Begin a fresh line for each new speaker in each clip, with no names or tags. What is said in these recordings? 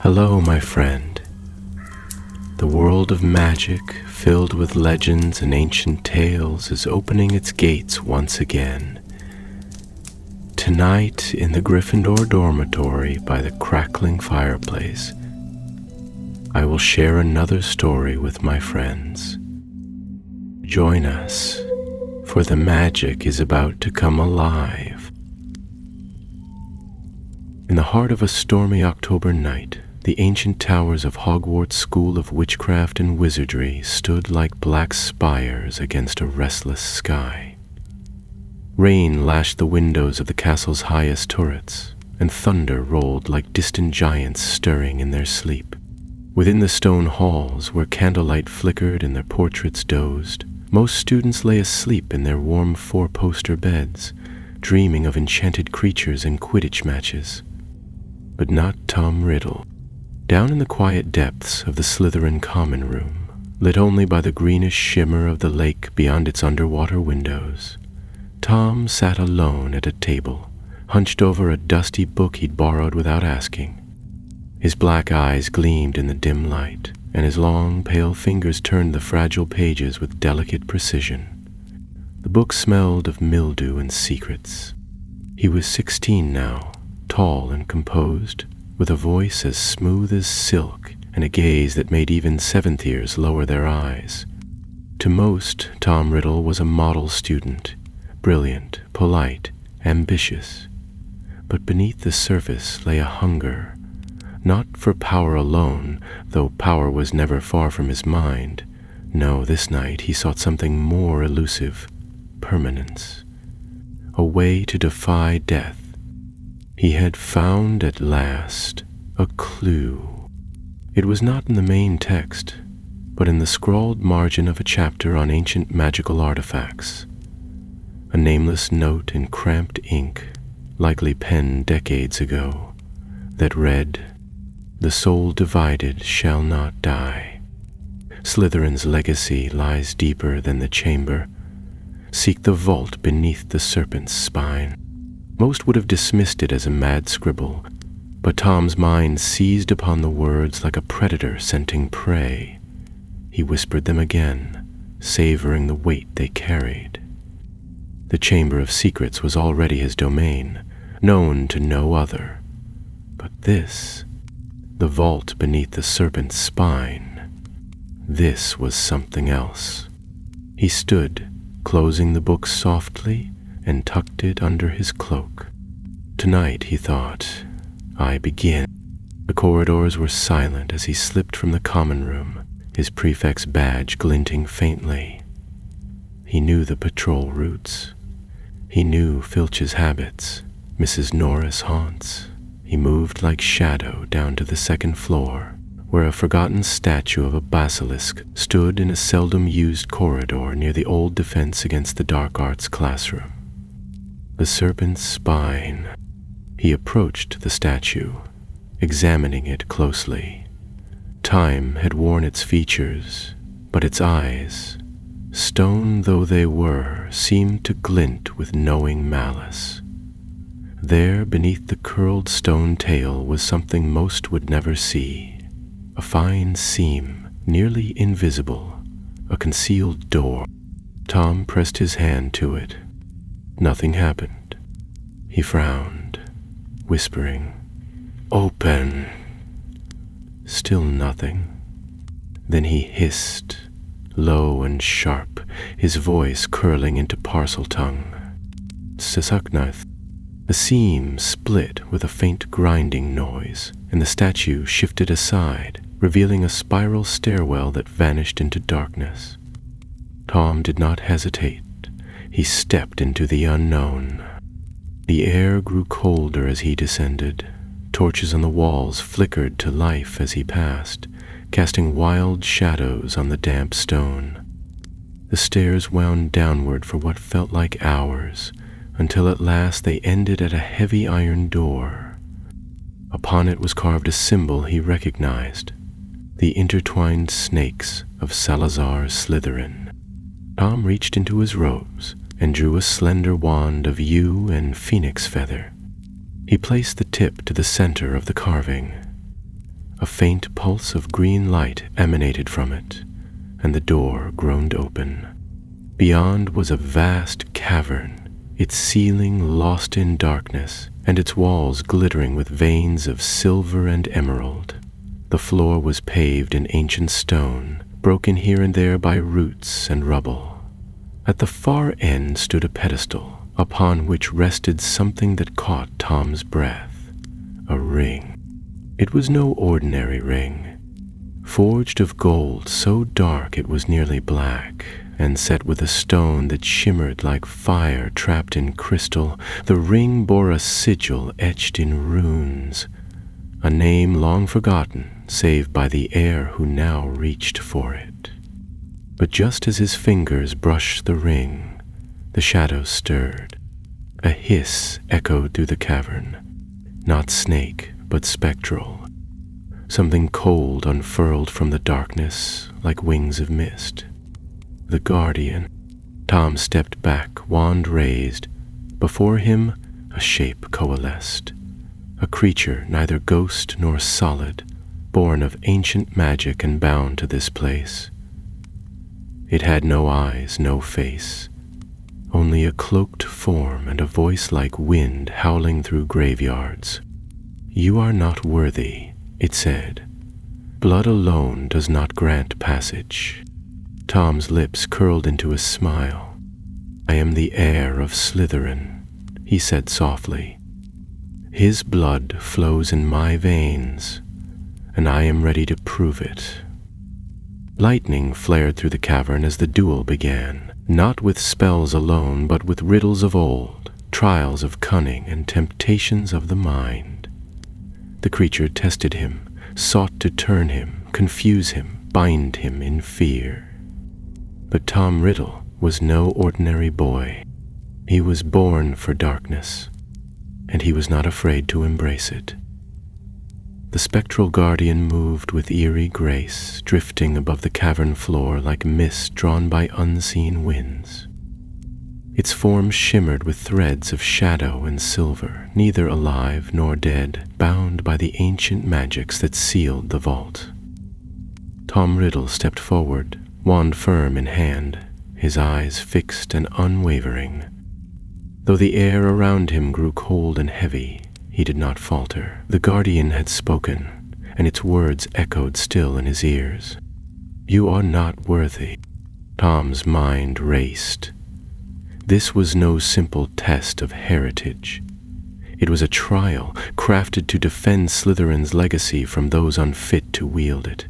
Hello, my friend. The world of magic, filled with legends and ancient tales, is opening its gates once again. Tonight, in the Gryffindor dormitory by the crackling fireplace, I will share another story with my friends. Join us, for the magic is about to come alive. In the heart of a stormy October night, the ancient towers of Hogwarts School of Witchcraft and Wizardry stood like black spires against a restless sky. Rain lashed the windows of the castle's highest turrets, and thunder rolled like distant giants stirring in their sleep. Within the stone halls, where candlelight flickered and their portraits dozed, most students lay asleep in their warm four-poster beds, dreaming of enchanted creatures and Quidditch matches. But not Tom Riddle. Down in the quiet depths of the Slytherin common room, lit only by the greenish shimmer of the lake beyond its underwater windows, Tom sat alone at a table, hunched over a dusty book he'd borrowed without asking. His black eyes gleamed in the dim light, and his long, pale fingers turned the fragile pages with delicate precision. The book smelled of mildew and secrets. He was 16 now, tall and composed, with a voice as smooth as silk and a gaze that made even seventh-years lower their eyes. To most, Tom Riddle was a model student, brilliant, polite, ambitious. But beneath the surface lay a hunger, not for power alone, though power was never far from his mind. No, this night he sought something more elusive, permanence, a way to defy death. He had found at last a clue. It was not in the main text, but in the scrawled margin of a chapter on ancient magical artifacts. A nameless note in cramped ink, likely penned decades ago, that read, "The soul divided shall not die. Slytherin's legacy lies deeper than the chamber. Seek the vault beneath the serpent's spine." Most would have dismissed it as a mad scribble, but Tom's mind seized upon the words like a predator scenting prey. He whispered them again, savoring the weight they carried. The Chamber of Secrets was already his domain, known to no other. But this, the vault beneath the serpent's spine, this was something else. He stood, closing the book softly, and tucked it under his cloak. Tonight, he thought, I begin. The corridors were silent as he slipped from the common room, his prefect's badge glinting faintly. He knew the patrol routes. He knew Filch's habits, Mrs. Norris' haunts. He moved like shadow down to the second floor, where a forgotten statue of a basilisk stood in a seldom-used corridor near the old defense against the dark arts classroom. The serpent's spine. He approached the statue, examining it closely. Time had worn its features, but its eyes, stone though they were, seemed to glint with knowing malice. There, beneath the curled stone tail, was something most would never see. A fine seam, nearly invisible, a concealed door. Tom pressed his hand to it. Nothing happened. He frowned, whispering, "Open." Still nothing. Then he hissed, low and sharp, his voice curling into Parseltongue. "Sisuknath." The seam split with a faint grinding noise, and the statue shifted aside, revealing a spiral stairwell that vanished into darkness. Tom did not hesitate. He stepped into the unknown. The air grew colder as he descended. Torches on the walls flickered to life as he passed, casting wild shadows on the damp stone. The stairs wound downward for what felt like hours, until at last they ended at a heavy iron door. Upon it was carved a symbol he recognized, the intertwined snakes of Salazar Slytherin. Tom reached into his robes and drew a slender wand of yew and phoenix feather. He placed the tip to the center of the carving. A faint pulse of green light emanated from it, and the door groaned open. Beyond was a vast cavern, its ceiling lost in darkness, and its walls glittering with veins of silver and emerald. The floor was paved in ancient stone, broken here and there by roots and rubble. At the far end stood a pedestal, upon which rested something that caught Tom's breath. A ring. It was no ordinary ring. Forged of gold so dark it was nearly black, and set with a stone that shimmered like fire trapped in crystal, the ring bore a sigil etched in runes, a name long forgotten save by the heir who now reached for it. But just as his fingers brushed the ring, the shadows stirred. A hiss echoed through the cavern, not snake, but spectral. Something cold unfurled from the darkness like wings of mist. The guardian. Tom stepped back, wand raised. Before him, a shape coalesced. A creature neither ghost nor solid, born of ancient magic and bound to this place. It had no eyes, no face, only a cloaked form and a voice like wind howling through graveyards. "You are not worthy," it said. "Blood alone does not grant passage." Tom's lips curled into a smile. "I am the heir of Slytherin," he said softly. "His blood flows in my veins, and I am ready to prove it." Lightning flared through the cavern as the duel began, not with spells alone, but with riddles of old, trials of cunning, and temptations of the mind. The creature tested him, sought to turn him, confuse him, bind him in fear. But Tom Riddle was no ordinary boy. He was born for darkness, and he was not afraid to embrace it. The spectral guardian moved with eerie grace, drifting above the cavern floor like mist drawn by unseen winds. Its form shimmered with threads of shadow and silver, neither alive nor dead, bound by the ancient magics that sealed the vault. Tom Riddle stepped forward, wand firm in hand, his eyes fixed and unwavering. Though the air around him grew cold and heavy, he did not falter. The guardian had spoken, and its words echoed still in his ears. "You are not worthy." Tom's mind raced. This was no simple test of heritage. It was a trial crafted to defend Slytherin's legacy from those unfit to wield it.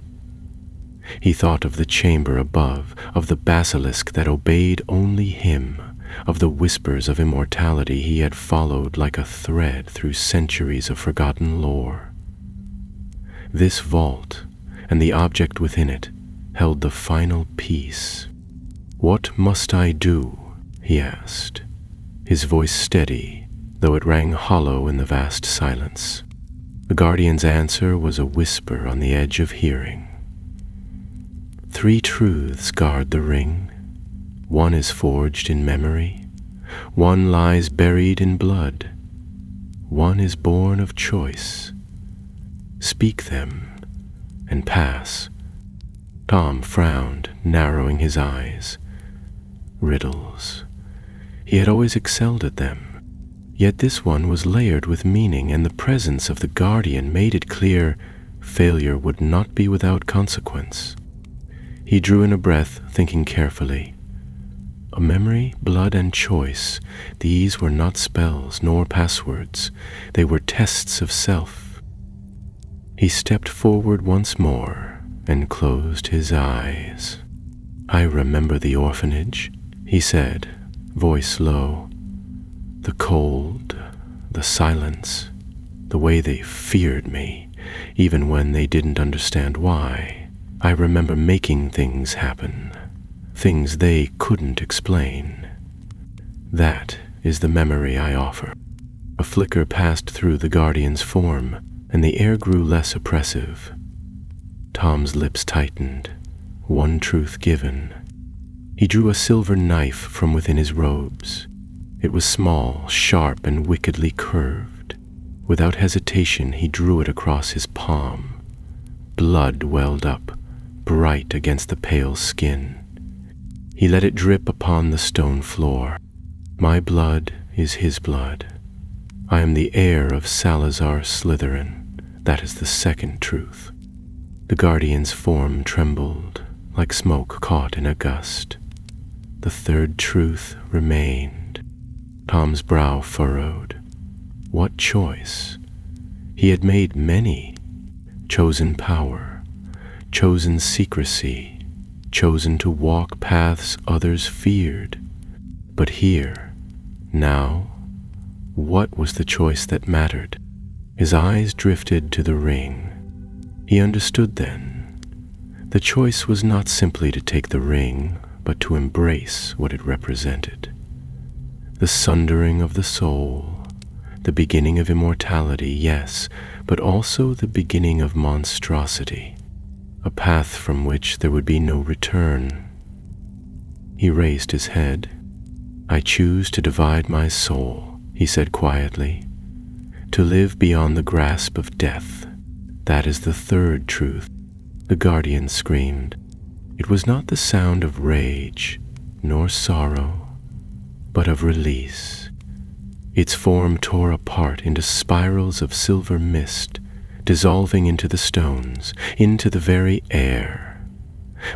He thought of the chamber above, of the basilisk that obeyed only him, of the whispers of immortality he had followed like a thread through centuries of forgotten lore. This vault, and the object within it, held the final piece. "What must I do?" he asked, his voice steady, though it rang hollow in the vast silence. The guardian's answer was a whisper on the edge of hearing. "3 truths guard the ring. One is forged in memory. One lies buried in blood. One is born of choice. Speak them, and pass." Tom frowned, narrowing his eyes. Riddles. He had always excelled at them. Yet this one was layered with meaning, and the presence of the guardian made it clear failure would not be without consequence. He drew in a breath, thinking carefully. A memory, blood, and choice, these were not spells nor passwords. They were tests of self. He stepped forward once more and closed his eyes. "I remember the orphanage," he said, voice low. "The cold, the silence, the way they feared me, even when they didn't understand why. I remember making things happen, things they couldn't explain. That is the memory I offer." A flicker passed through the guardian's form, and the air grew less oppressive. Tom's lips tightened, one truth given. He drew a silver knife from within his robes. It was small, sharp, and wickedly curved. Without hesitation, he drew it across his palm. blood welled up, bright against the pale skin. He let it drip upon the stone floor. My blood is his blood. I am the heir of Salazar Slytherin. That is the second truth. The guardian's form trembled, like smoke caught in a gust. The third truth remained. Tom's brow furrowed. What choice? He had made many. Chosen power, chosen secrecy, chosen to walk paths others feared. But here, now, what was the choice that mattered? His eyes drifted to the ring. He understood then. The choice was not simply to take the ring, but to embrace what it represented. The sundering of the soul, the beginning of immortality, yes, but also the beginning of monstrosity, a path from which there would be no return. He raised his head. I choose to divide my soul, he said quietly, to live beyond the grasp of death. That is the third truth. The guardian screamed. It was not the sound of rage, nor sorrow, but of release. Its form tore apart into spirals of silver mist, dissolving into the stones, into the very air.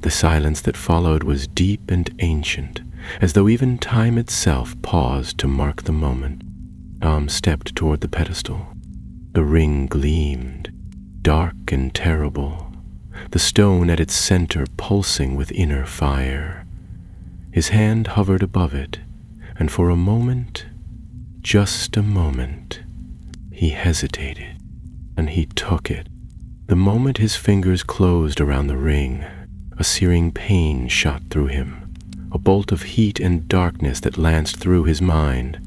The silence that followed was deep and ancient, as though even time itself paused to mark the moment. Tom stepped toward the pedestal. The ring gleamed, dark and terrible, the stone at its center pulsing with inner fire. His hand hovered above it, and for a moment, just a moment, he hesitated, and he took it. The moment his fingers closed around the ring, a searing pain shot through him, a bolt of heat and darkness that lanced through his mind.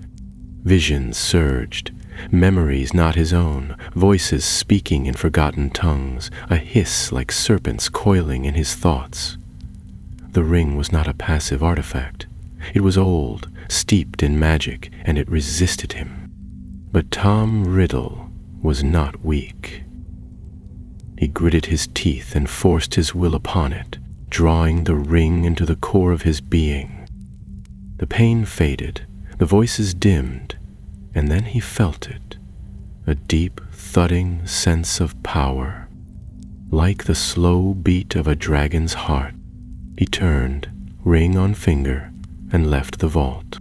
Visions surged, memories not his own, voices speaking in forgotten tongues, a hiss like serpents coiling in his thoughts. The ring was not a passive artifact. It was old, steeped in magic, and it resisted him. But Tom Riddle was not weak. He gritted his teeth and forced his will upon it, drawing the ring into the core of his being. The pain faded, the voices dimmed, and then he felt it, a deep, thudding sense of power, like the slow beat of a dragon's heart. He turned, ring on finger, and left the vault.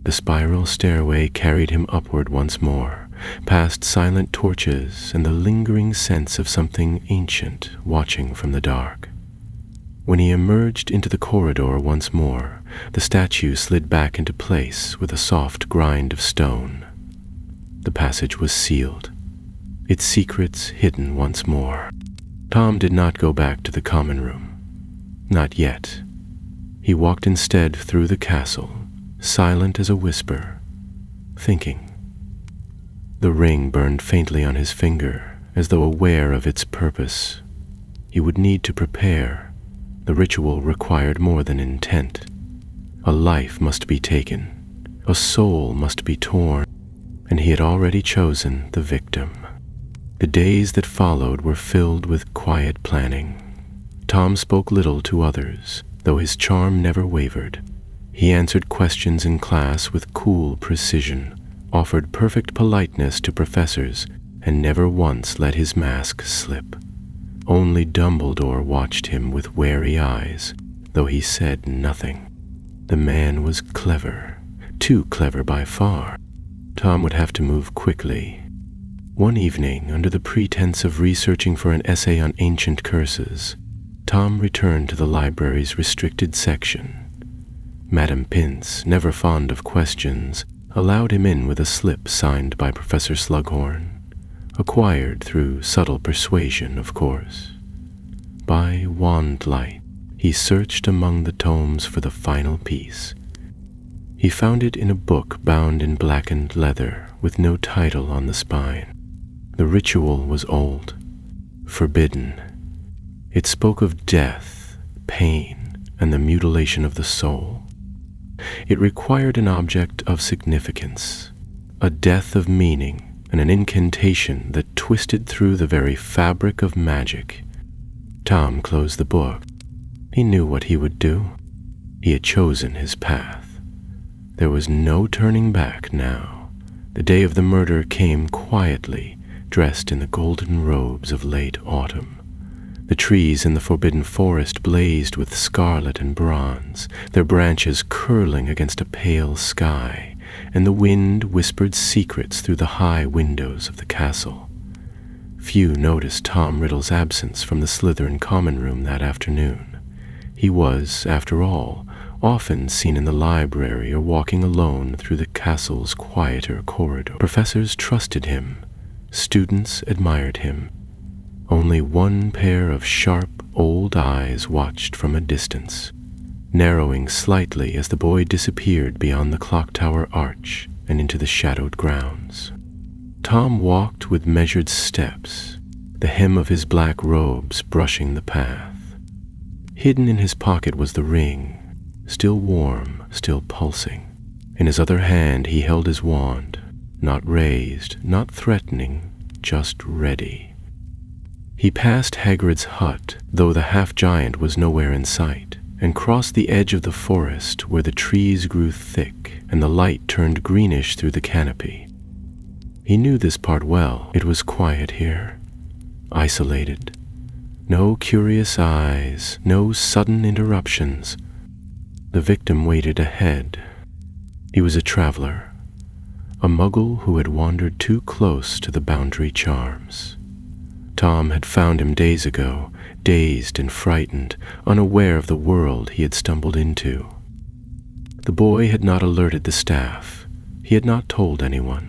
The spiral stairway carried him upward once more, past silent torches and the lingering sense of something ancient watching from the dark. When he emerged into the corridor once more, the statue slid back into place with a soft grind of stone. The passage was sealed, its secrets hidden once more. Tom did not go back to the common room. Not yet. He walked instead through the castle, silent as a whisper, thinking. The ring burned faintly on his finger, as though aware of its purpose. He would need to prepare. The ritual required more than intent. A life must be taken, a soul must be torn, and he had already chosen the victim. The days that followed were filled with quiet planning. Tom spoke little to others, though his charm never wavered. He answered questions in class with cool precision, offered perfect politeness to professors, and never once let his mask slip. Only Dumbledore watched him with wary eyes, though he said nothing. The man was clever, too clever by far. Tom would have to move quickly. One evening, under the pretense of researching for an essay on ancient curses, Tom returned to the library's restricted section. Madame Pince, never fond of questions, allowed him in with a slip signed by Professor Slughorn, acquired through subtle persuasion, of course. By wand light, he searched among the tomes for the final piece. He found it in a book bound in blackened leather with no title on the spine. The ritual was old, forbidden. It spoke of death, pain, and the mutilation of the soul. It required an object of significance, a death of meaning, and an incantation that twisted through the very fabric of magic. Tom closed the book. He knew what he would do. He had chosen his path. There was no turning back now. The day of the murder came quietly, dressed in the golden robes of late autumn. The trees in the forbidden forest blazed with scarlet and bronze, their branches curling against a pale sky, and the wind whispered secrets through the high windows of the castle. Few noticed Tom Riddle's absence from the Slytherin common room that afternoon. He was, after all, often seen in the library or walking alone through the castle's quieter corridor. Professors trusted him. Students admired him. Only one pair of sharp, old eyes watched from a distance, narrowing slightly as the boy disappeared beyond the clock tower arch and into the shadowed grounds. Tom walked with measured steps, the hem of his black robes brushing the path. Hidden in his pocket was the ring, still warm, still pulsing. In his other hand he held his wand, not raised, not threatening, just ready. He passed Hagrid's hut, though the half-giant was nowhere in sight, and crossed the edge of the forest where the trees grew thick and the light turned greenish through the canopy. He knew this part well. It was quiet here, isolated. No curious eyes, no sudden interruptions. The victim waited ahead. He was a traveler, a muggle who had wandered too close to the boundary charms. Tom had found him days ago, dazed and frightened, unaware of the world he had stumbled into. The boy had not alerted the staff. He had not told anyone.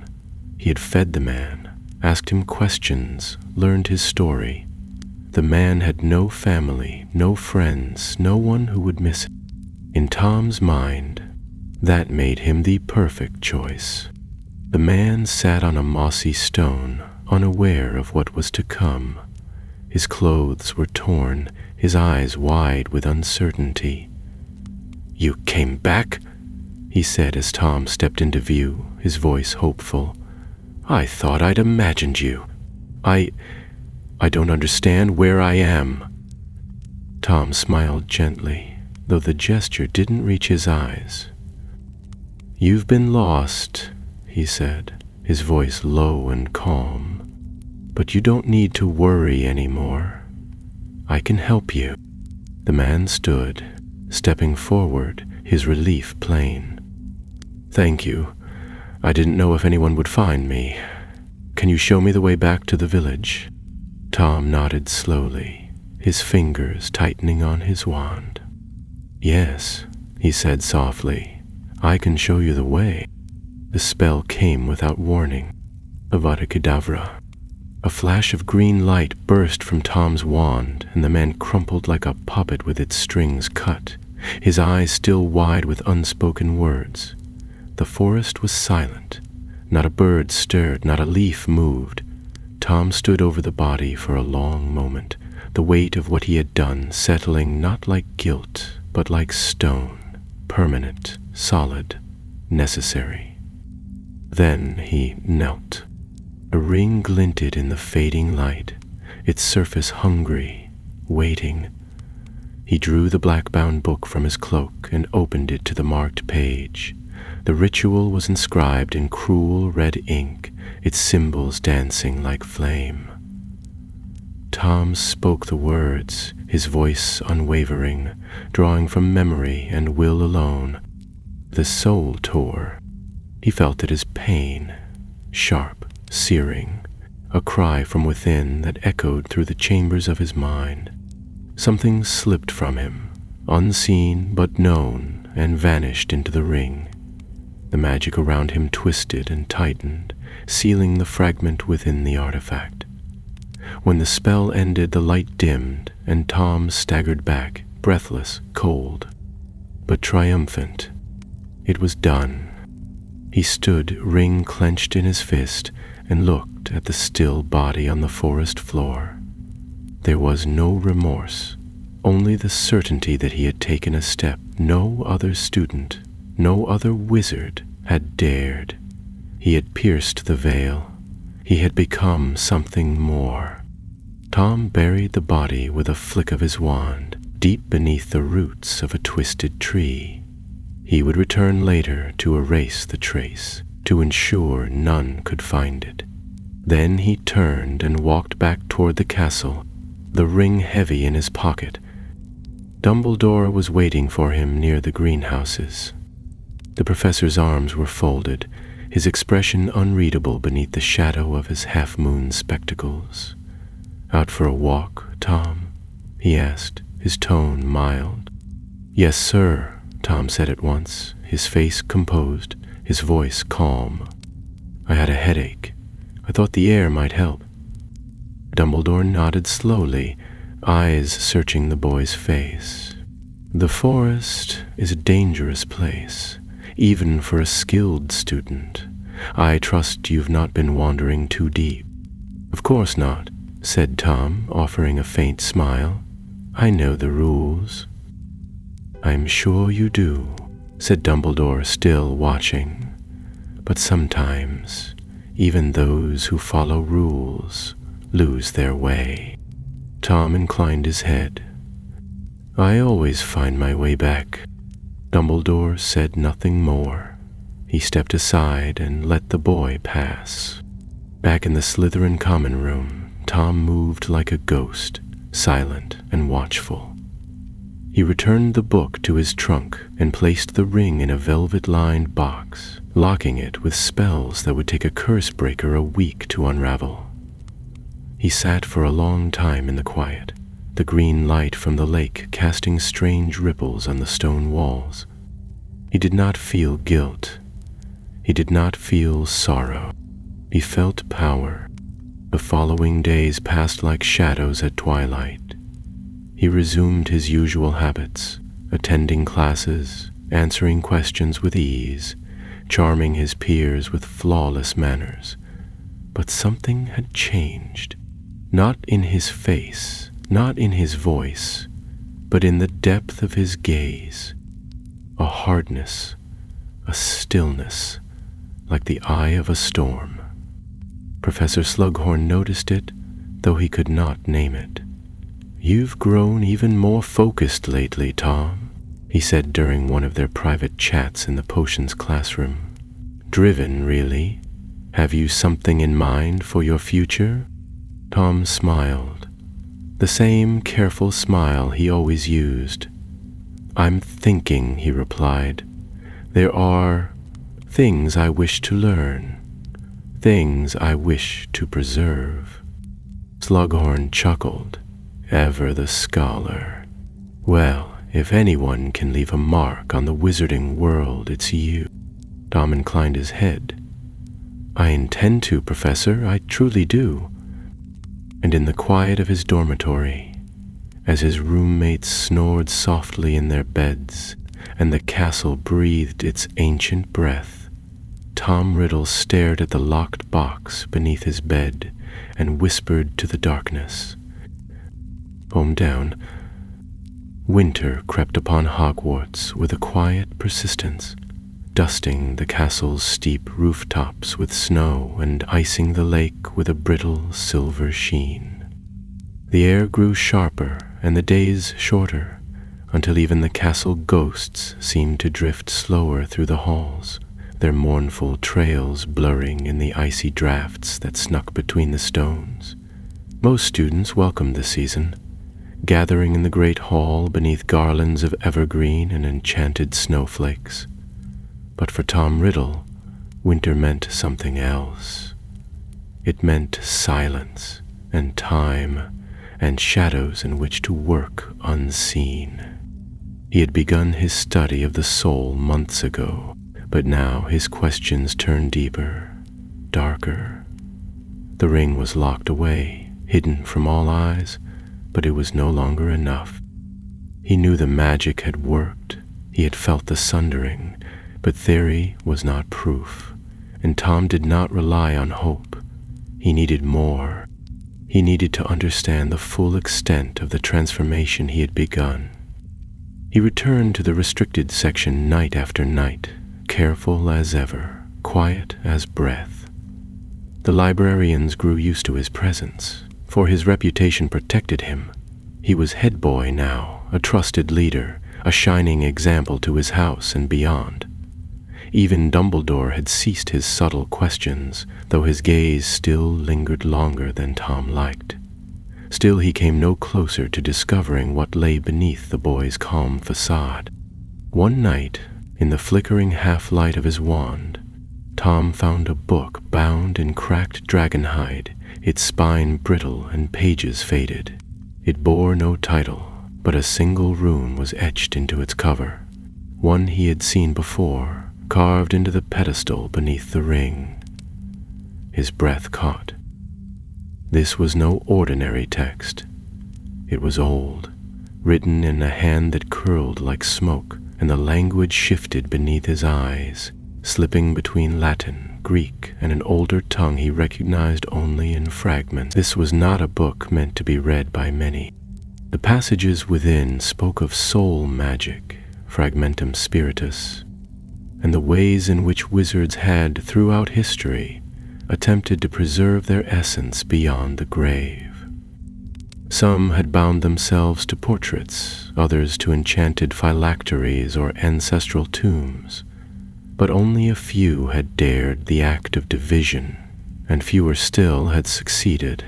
He had fed the man, asked him questions, learned his story. The man had no family, no friends, no one who would miss him. In Tom's mind, that made him the perfect choice. The man sat on a mossy stone, unaware of what was to come. His clothes were torn, his eyes wide with uncertainty. "You came back?" he said as Tom stepped into view, his voice hopeful. "I thought I'd imagined you. I don't understand where I am." Tom smiled gently, though the gesture didn't reach his eyes. "You've been lost," he said, his voice low and calm. "But you don't need to worry anymore. I can help you." The man stood, stepping forward, his relief plain. "Thank you. I didn't know if anyone would find me. Can you show me the way back to the village?" Tom nodded slowly, his fingers tightening on his wand. "Yes," he said softly, "I can show you the way." The spell came without warning. Avada Kedavra. A flash of green light burst from Tom's wand, and the man crumpled like a puppet with its strings cut, his eyes still wide with unspoken words. The forest was silent. Not a bird stirred, not a leaf moved. Tom stood over the body for a long moment, the weight of what he had done settling not like guilt, but like stone, permanent, solid, necessary. Then he knelt. A ring glinted in the fading light, its surface hungry, waiting. He drew the black-bound book from his cloak and opened it to the marked page. The ritual was inscribed in cruel red ink, its symbols dancing like flame. Tom spoke the words, his voice unwavering, drawing from memory and will alone. The soul tore. He felt it as pain, sharp, searing, a cry from within that echoed through the chambers of his mind. Something slipped from him, unseen but known, and vanished into the ring. The magic around him twisted and tightened, sealing the fragment within the artifact. When the spell ended, the light dimmed, and Tom staggered back, breathless, cold, but triumphant. It was done. He stood, ring clenched in his fist, and looked at the still body on the forest floor. There was no remorse, only the certainty that he had taken a step no other student, no other wizard had dared. He had pierced the veil. He had become something more. Tom buried the body with a flick of his wand, deep beneath the roots of a twisted tree. He would return later to erase the trace, to ensure none could find it. Then he turned and walked back toward the castle, the ring heavy in his pocket. Dumbledore was waiting for him near the greenhouses. The professor's arms were folded, his expression unreadable beneath the shadow of his half-moon spectacles. "Out for a walk, Tom?" he asked, his tone mild. "Yes, sir," Tom said at once, his face composed, his voice calm. "I had a headache. I thought the air might help." Dumbledore nodded slowly, eyes searching the boy's face. "The forest is a dangerous place, even for a skilled student. I trust you've not been wandering too deep." "Of course not," said Tom, offering a faint smile. "I know the rules." "I'm sure you do," said Dumbledore, still watching. "But sometimes, even those who follow rules lose their way." Tom inclined his head. "I always find my way back." Dumbledore said nothing more. He stepped aside and let the boy pass. Back in the Slytherin common room, Tom moved like a ghost, silent and watchful. He returned the book to his trunk and placed the ring in a velvet-lined box, locking it with spells that would take a curse breaker a week to unravel. He sat for a long time in the quiet, the green light from the lake casting strange ripples on the stone walls. He did not feel guilt. He did not feel sorrow. He felt power. The following days passed like shadows at twilight. He resumed his usual habits, attending classes, answering questions with ease, charming his peers with flawless manners. But something had changed, not in his face, not in his voice, but in the depth of his gaze. A hardness, a stillness, like the eye of a storm. Professor Slughorn noticed it, though he could not name it. "You've grown even more focused lately, Tom," he said during one of their private chats in the potions classroom. "Driven, really. Have you something in mind for your future?" Tom smiled, the same careful smile he always used. "I'm thinking," he replied. "There are things I wish to learn, things I wish to preserve." Slughorn chuckled. "Ever the scholar. Well, if anyone can leave a mark on the wizarding world, it's you." Tom inclined his head. "I intend to, Professor, I truly do." And in the quiet of his dormitory, as his roommates snored softly in their beds and the castle breathed its ancient breath, Tom Riddle stared at the locked box beneath his bed and whispered to the darkness. Home down. Winter crept upon Hogwarts with a quiet persistence, dusting the castle's steep rooftops with snow and icing the lake with a brittle silver sheen. The air grew sharper and the days shorter, until even the castle ghosts seemed to drift slower through the halls, their mournful trails blurring in the icy drafts that snuck between the stones. Most students welcomed the season, gathering in the great hall beneath garlands of evergreen and enchanted snowflakes. But for Tom Riddle, winter meant something else. It meant silence and time and shadows in which to work unseen. He had begun his study of the soul months ago, but now his questions turned deeper, darker. The ring was locked away, hidden from all eyes, but it was no longer enough. He knew the magic had worked. He had felt the sundering, but theory was not proof, and Tom did not rely on hope. He needed more. He needed to understand the full extent of the transformation he had begun. He returned to the restricted section night after night, careful as ever, quiet as breath. The librarians grew used to his presence, for his reputation protected him. He was head boy now, a trusted leader, a shining example to his house and beyond. Even Dumbledore had ceased his subtle questions, though his gaze still lingered longer than Tom liked. Still, he came no closer to discovering what lay beneath the boy's calm facade. One night, in the flickering half-light of his wand, Tom found a book bound in cracked dragonhide, its spine brittle and pages faded. It bore no title, but a single rune was etched into its cover, one he had seen before, carved into the pedestal beneath the ring. His breath caught. This was no ordinary text. It was old, written in a hand that curled like smoke, and the language shifted beneath his eyes, slipping between Latin, Greek, and an older tongue he recognized only in fragments. This was not a book meant to be read by many. The passages within spoke of soul magic, fragmentum spiritus, and the ways in which wizards had, throughout history, attempted to preserve their essence beyond the grave. Some had bound themselves to portraits, others to enchanted phylacteries or ancestral tombs, but only a few had dared the act of division, and fewer still had succeeded.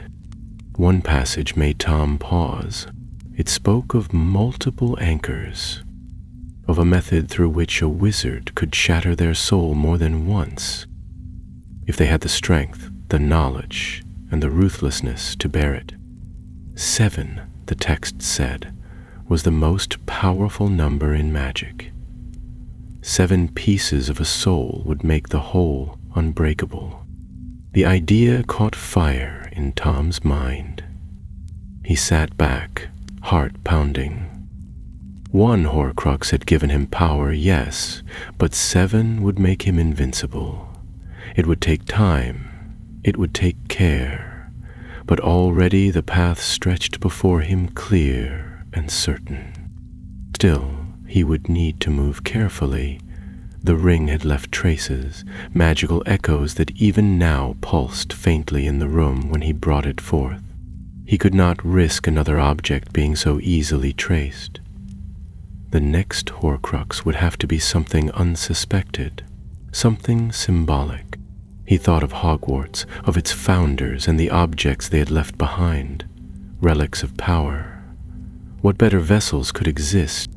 One passage made Tom pause. It spoke of multiple anchors, of a method through which a wizard could shatter their soul more than once, if they had the strength, the knowledge, and the ruthlessness to bear it. 7, the text said, was the most powerful number in magic. 7 pieces of a soul would make the whole unbreakable. The idea caught fire in Tom's mind. He sat back, heart pounding. One Horcrux had given him power, yes, but 7 would make him invincible. It would take time, it would take care, but already the path stretched before him clear and certain. Still, he would need to move carefully. The ring had left traces, magical echoes that even now pulsed faintly in the room when he brought it forth. He could not risk another object being so easily traced. The next Horcrux would have to be something unsuspected, something symbolic. He thought of Hogwarts, of its founders and the objects they had left behind, relics of power. What better vessels could exist?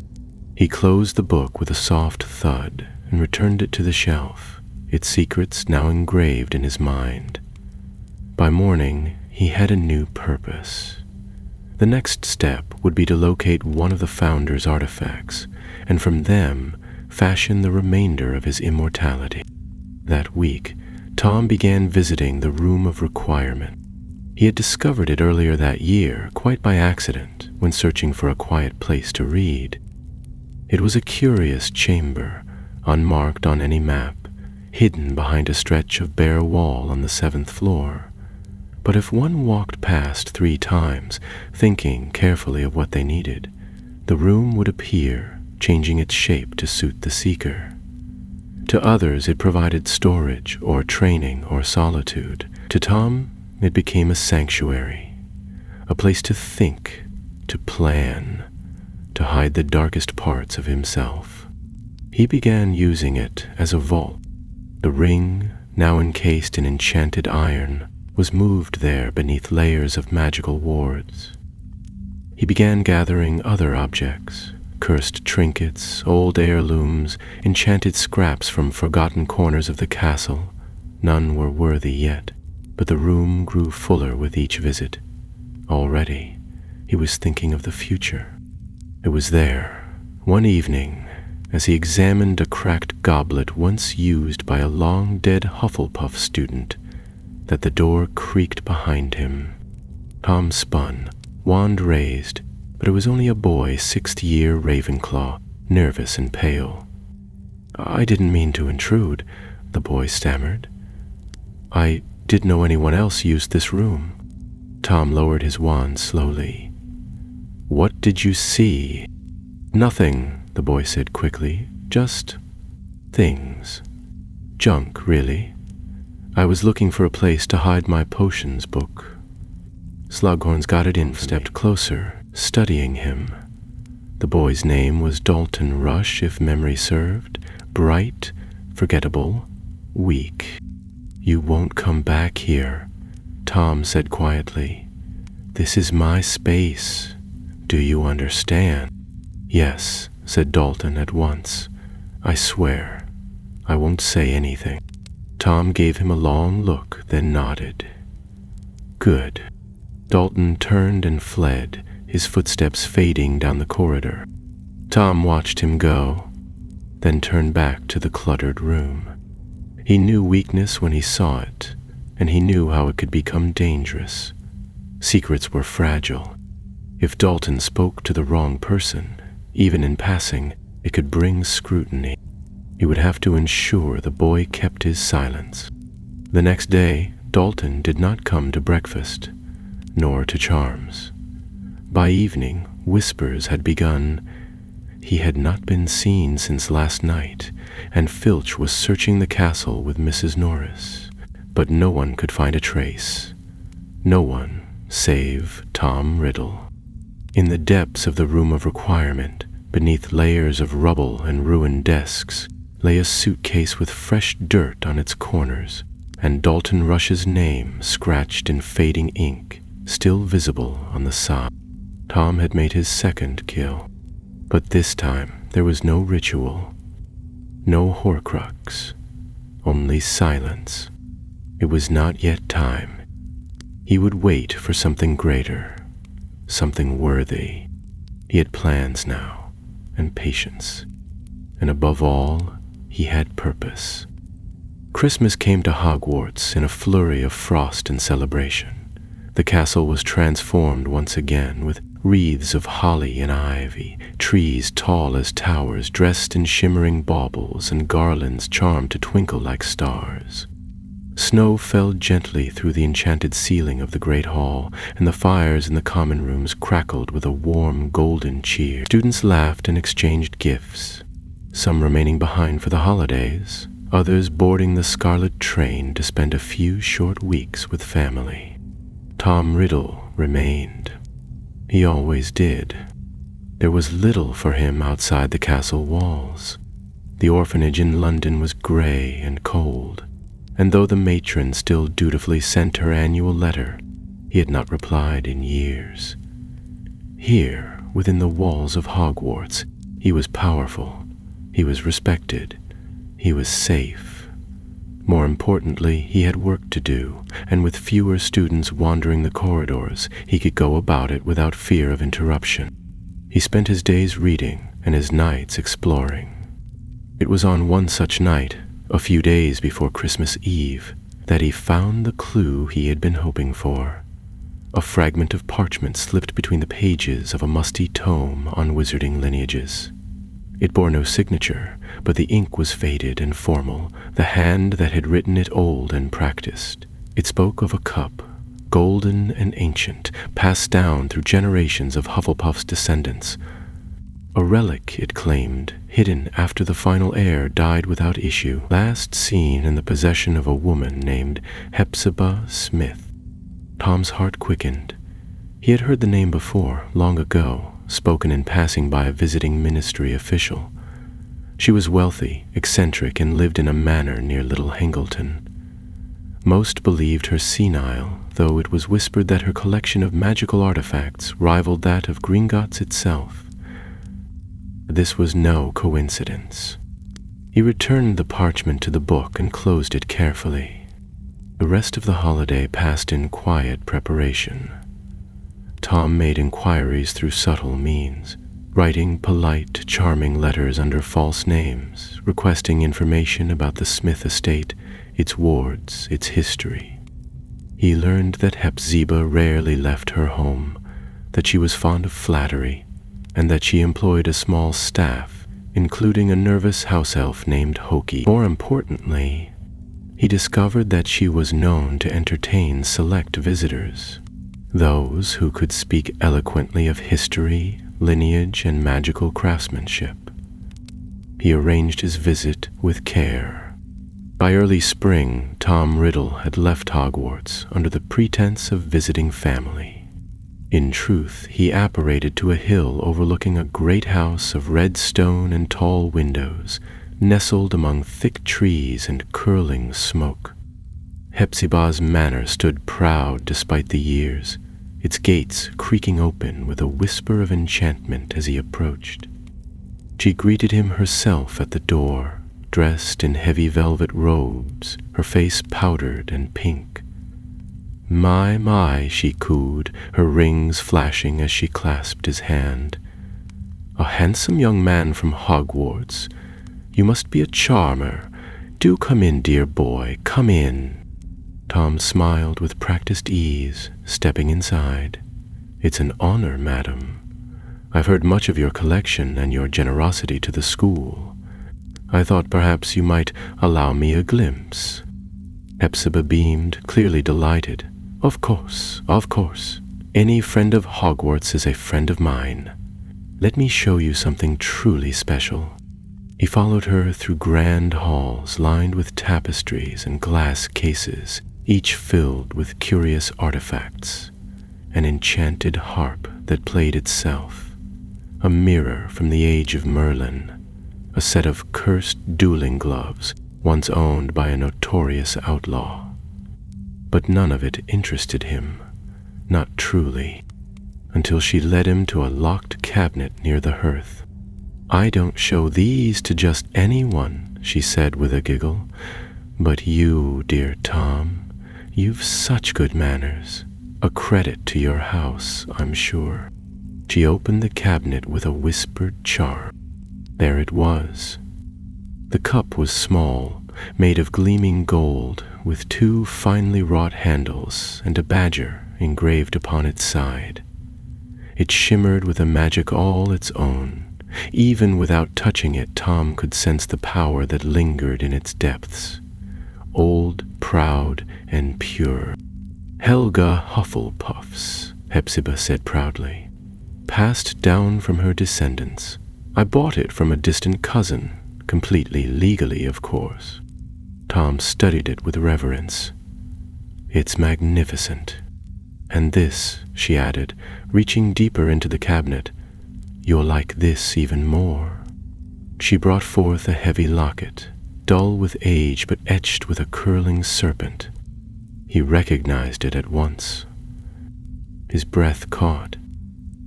He closed the book with a soft thud and returned it to the shelf, its secrets now engraved in his mind. By morning, he had a new purpose. The next step would be to locate one of the founders' artifacts, and from them fashion the remainder of his immortality. That week, Tom began visiting the Room of Requirement. He had discovered it earlier that year, quite by accident, when searching for a quiet place to read. It was a curious chamber, unmarked on any map, hidden behind a stretch of bare wall on the 7th floor. But if one walked past 3 times, thinking carefully of what they needed, the room would appear, changing its shape to suit the seeker. To others, it provided storage or training or solitude. To Tom, it became a sanctuary, a place to think, to plan, to hide the darkest parts of himself. He began using it as a vault. The ring, now encased in enchanted iron, was moved there beneath layers of magical wards. He began gathering other objects, cursed trinkets, old heirlooms, enchanted scraps from forgotten corners of the castle. None were worthy yet, but the room grew fuller with each visit. Already, he was thinking of the future. It was there, one evening, as he examined a cracked goblet once used by a long-dead Hufflepuff student, that the door creaked behind him. Tom spun, wand raised, but it was only a boy, 6th year Ravenclaw, nervous and pale. "I didn't mean to intrude," the boy stammered. "I didn't know anyone else used this room." Tom lowered his wand slowly. "What did you see?" "Nothing," the boy said quickly. "Just things. Junk, really. I was looking for a place to hide my potions book." Slughorn's got it in, stepped closer, studying him. The boy's name was Dalton Rush, if memory served. Bright, forgettable, weak. "You won't come back here," Tom said quietly. "This is my space. Do you understand?" "Yes," said Dalton at once. "I swear. I won't say anything." Tom gave him a long look, then nodded. "Good." Dalton turned and fled, his footsteps fading down the corridor. Tom watched him go, then turned back to the cluttered room. He knew weakness when he saw it, and he knew how it could become dangerous. Secrets were fragile. If Dalton spoke to the wrong person, even in passing, it could bring scrutiny. He would have to ensure the boy kept his silence. The next day, Dalton did not come to breakfast, nor to Charms. By evening, whispers had begun. He had not been seen since last night, and Filch was searching the castle with Mrs. Norris, but no one could find a trace. No one, save Tom Riddle. In the depths of the room of requirement, beneath layers of rubble and ruined desks, lay a suitcase with fresh dirt on its corners, and Dalton Rush's name scratched in fading ink, still visible on the side. Tom had made his second kill, but this time there was no ritual, no Horcrux, only silence. It was not yet time. He would wait for something greater, something worthy. He had plans now, and patience, and above all, he had purpose. Christmas came to Hogwarts in a flurry of frost and celebration. The castle was transformed once again with wreaths of holly and ivy, trees tall as towers dressed in shimmering baubles, and garlands charmed to twinkle like stars. Snow fell gently through the enchanted ceiling of the great hall, and the fires in the common rooms crackled with a warm golden cheer. Students laughed and exchanged gifts, some remaining behind for the holidays, others boarding the scarlet train to spend a few short weeks with family. Tom Riddle remained. He always did. There was little for him outside the castle walls. The orphanage in London was gray and cold, and though the matron still dutifully sent her annual letter, he had not replied in years. Here, within the walls of Hogwarts, he was powerful, he was respected, he was safe. More importantly, he had work to do, and with fewer students wandering the corridors, he could go about it without fear of interruption. He spent his days reading and his nights exploring. It was on one such night, a few days before Christmas Eve, that he found the clue he had been hoping for. A fragment of parchment slipped between the pages of a musty tome on wizarding lineages. It bore no signature, but the ink was faded and formal, the hand that had written it old and practiced. It spoke of a cup, golden and ancient, passed down through generations of Hufflepuff's descendants. A relic, it claimed, hidden after the final heir died without issue, last seen in the possession of a woman named Hepzibah Smith. Tom's heart quickened. He had heard the name before, long ago, spoken in passing by a visiting ministry official. She was wealthy, eccentric, and lived in a manor near Little Hangleton. Most believed her senile, though it was whispered that her collection of magical artifacts rivaled that of Gringotts itself. This was no coincidence. He returned the parchment to the book and closed it carefully. The rest of the holiday passed in quiet preparation. Tom made inquiries through subtle means, writing polite, charming letters under false names, requesting information about the Smith estate, its wards, its history. He learned that Hepzibah rarely left her home, that she was fond of flattery, and that she employed a small staff, including a nervous house elf named Hokey. More importantly, he discovered that she was known to entertain select visitors, those who could speak eloquently of history, lineage, and magical craftsmanship. He arranged his visit with care. By early spring, Tom Riddle had left Hogwarts under the pretense of visiting family. In truth, he apparated to a hill overlooking a great house of red stone and tall windows, nestled among thick trees and curling smoke. Hepzibah's manor stood proud despite the years, its gates creaking open with a whisper of enchantment as he approached. She greeted him herself at the door, dressed in heavy velvet robes, her face powdered and pink. My, she cooed, her rings flashing as she clasped his hand. A handsome young man from Hogwarts. You must be a charmer. Do come in, dear boy, come in. Tom smiled with practiced ease, stepping inside. It's an honor, madam. I've heard much of your collection and your generosity to the school. I thought perhaps you might allow me a glimpse. Hepzibah beamed, clearly delighted. Of course, of course. Any friend of Hogwarts is a friend of mine. Let me show you something truly special. He followed her through grand halls lined with tapestries and glass cases, each filled with curious artifacts. An enchanted harp that played itself, a mirror from the age of Merlin, a set of cursed dueling gloves once owned by a notorious outlaw. But none of it interested him, not truly, until she led him to a locked cabinet near the hearth. I don't show these to just anyone, she said with a giggle, but you, dear Tom, you've such good manners, a credit to your house, I'm sure. She opened the cabinet with a whispered charm. There it was. The cup was small, made of gleaming gold, with two finely wrought handles and a badger engraved upon its side. It shimmered with a magic all its own. Even without touching it, Tom could sense the power that lingered in its depths. Old, proud, and pure. Helga Hufflepuffs, Hepzibah said proudly. Passed down from her descendants. I bought it from a distant cousin, completely legally, of course. Tom studied it with reverence. It's magnificent. And this, she added, reaching deeper into the cabinet, you'll like this even more. She brought forth a heavy locket, dull with age but etched with a curling serpent. He recognized it at once. His breath caught.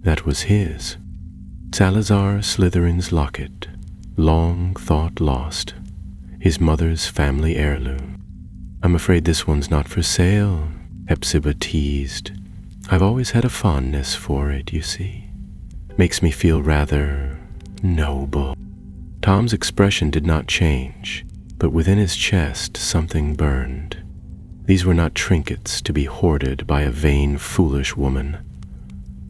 That was his. Salazar Slytherin's locket, long thought lost. His mother's family heirloom. I'm afraid this one's not for sale, Hepzibah teased. I've always had a fondness for it, you see. Makes me feel rather noble. Tom's expression did not change, but within his chest something burned. These were not trinkets to be hoarded by a vain, foolish woman.